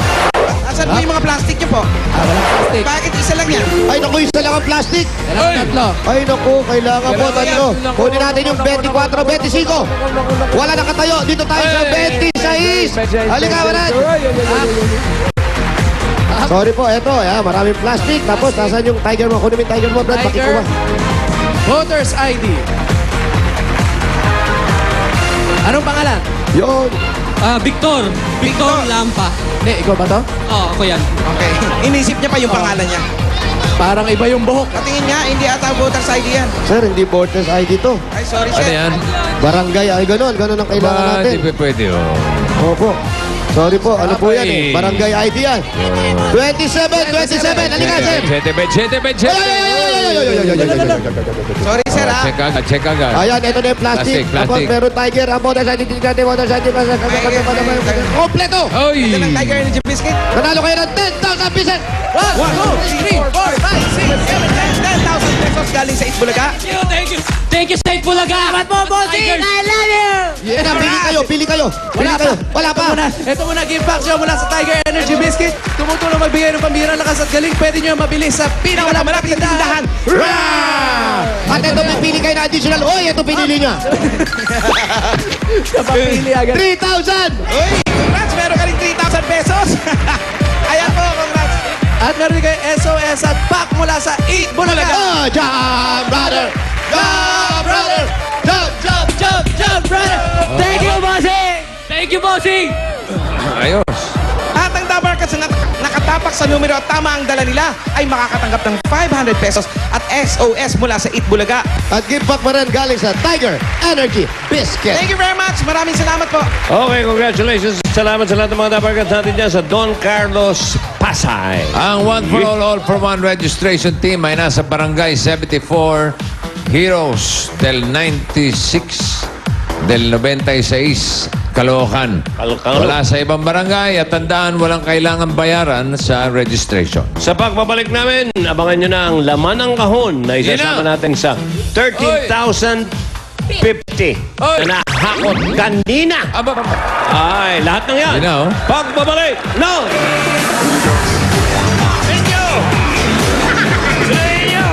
Asan po yung mga plastic nyo po? Walang plastic. Bakit isa lang yan? Ay, naku, isa lang ang plastic. Tatlo. Ay, naku, kailangan po. Tatlo. Kunin natin yung 24, 25. Wala nakatayo. Dito tayo sa 26. Halika, Manad. Sorry po, eto. Maraming plastic. Tapos, nasan yung tiger mo? Kunin mo yung tiger mo, Brad. Pakikuha. Voters ID. Anong pangalan? Yun. Victor Lampa. Hindi, ikaw ba to? Oo, ako yan. Okay. Inisip niya pa yung pangalan niya. Parang iba yung buhok. Patingin nga, hindi ata voters ID yan. Sir, hindi voters ID to. Ay, sorry, Ano sir. yan? Barangay, ay ganun. Ganun ang kailangan natin. Hindi pwede, oh. Opo. Sorry po, ano po yan eh? Barangay ID yan. 27, 27. Halika, sir. Sorry, sir, ha? Check agad. Ayan, ito na yung plastic. Tapos meron tiger. Ang motor sa atin, kompleto. Oy! Ito ng Tiger Energy Biscuit. Nanalo kayo ng 10,000 pieces. 1, 2, 3, 4, 5, 6, 7, 8, 10,000 pesos galing sa Itbulaga. Thank you. Thank you, State Bulaga. Salamat po, bossing! I love you! Yan na, pili kayo. Wala pa. Ito muna, gift pack siya mula sa Tiger Energy Biscuit. Tumutulong magbigay ng pambihirang lakas at galing. Pwede nyo mabili sa pinakamalapit na tindahan. At ito, pipili kayo na additional. Oy, ito pinili niya. Napapili agad. 3,000! Uy, congrats! Meron ka rin 3,000 pesos. Ayan po, congrats. At meron din kayo SOS at pack mula sa Itbulaga. Oh, jump, brother! Jump, brother! Jump, brother! Thank you, bossing! Thank you, bossing. Ayos. At ang Dabarkats na nakatapak sa numero at tama ang dala nila ay makakatanggap ng 500 pesos at SOS mula sa Itbulaga. At gift pack pa rin galing sa Tiger Energy Biscuit. Thank you very much. Maraming salamat po. Okay, congratulations. Salamat sa lahat ng mga Dabarkats natin dyan sa Don Carlos Pasay. Ang One for All for One registration team ay nasa Barangay 74 Heroes del 96 del 96 Caloocan. Wala sa ibang barangay at tandaan walang kailangan bayaran sa registration. Sa pagbabalik namin, abangan nyo na ang laman ng kahon na isasama natin sa 13,050 na nahakot kanina. Ay, lahat ng yan. Pagbabalik now! Inyo! Sa inyo!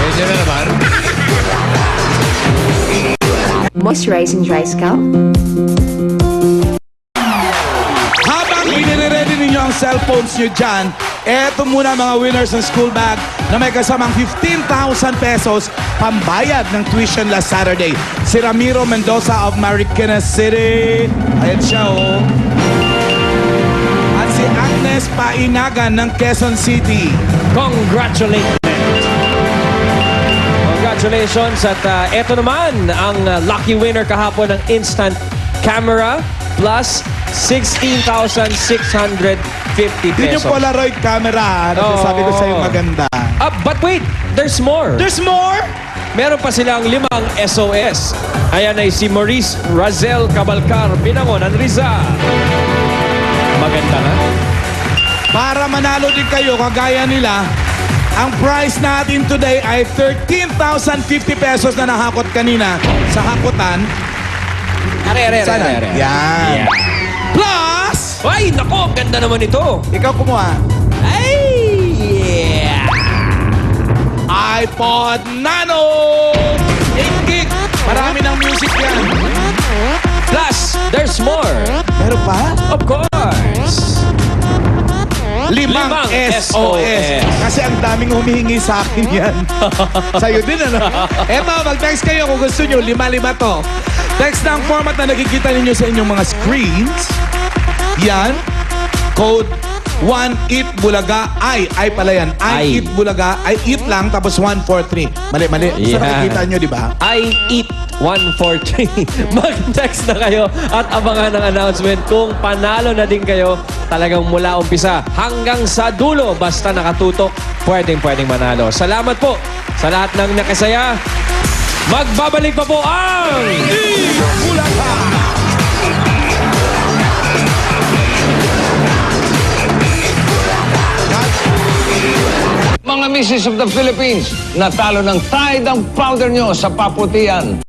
Medyo na naman. Moisturizing dry scalp. Habang inire-ready ninyo ang cellphones nyo dyan, eto muna mga winners ng school bag na may kasamang 15,000 pesos pambayad ng tuition last Saturday. Si Ramiro Mendoza of Marikina City. Ayan siya, oh. At si Agnes Painagan ng Quezon City. Congratulations at eto naman ang lucky winner kahapon ng instant camera plus 16,650 Yun yung pesos. Polaroid camera. Sabi ko sa'yo maganda. But wait, there's more. There's more? Meron pa silang 5 SOS. Ayan ay si Maurice Razel Cabalcar, Binangonan, Rizal. Maganda nga. Para manalo din kayo, kagaya nila, ang prize natin today ay 13,050 pesos na nahakot kanina sa hakutan. Sana. Yan. Plus! Ay, nako, ganda naman ito. Ikaw kumuha. Ay! Yeah! iPod Nano! 8 gig. Marami ng music yan. Plus, there's more. Meron pa? Of course. 5 SOS. Kasi ang daming humihingi sa akin yan. Sa'yo din, ano? Eto, mag-text kayo kung gusto nyo. 5 to. Text na ang format na nakikita ninyo sa inyong mga screens. Yan. Code 1-EAT Bulaga. Ay pala yan. I-EAT Bulaga. Ay eat lang, tapos 143. Mali. Sa nakikita nyo, di ba? I-EAT 143. Mag-text na kayo at abangan ng announcement kung panalo na din kayo talagang mula umpisa hanggang sa dulo. Basta nakatutok, pwedeng manalo. Salamat po sa lahat ng nakasaya. Magbabalik pa po ang Bulaga! Mga Mrs. of the Philippines, natalo ng Tide ang powder nyo sa paputian.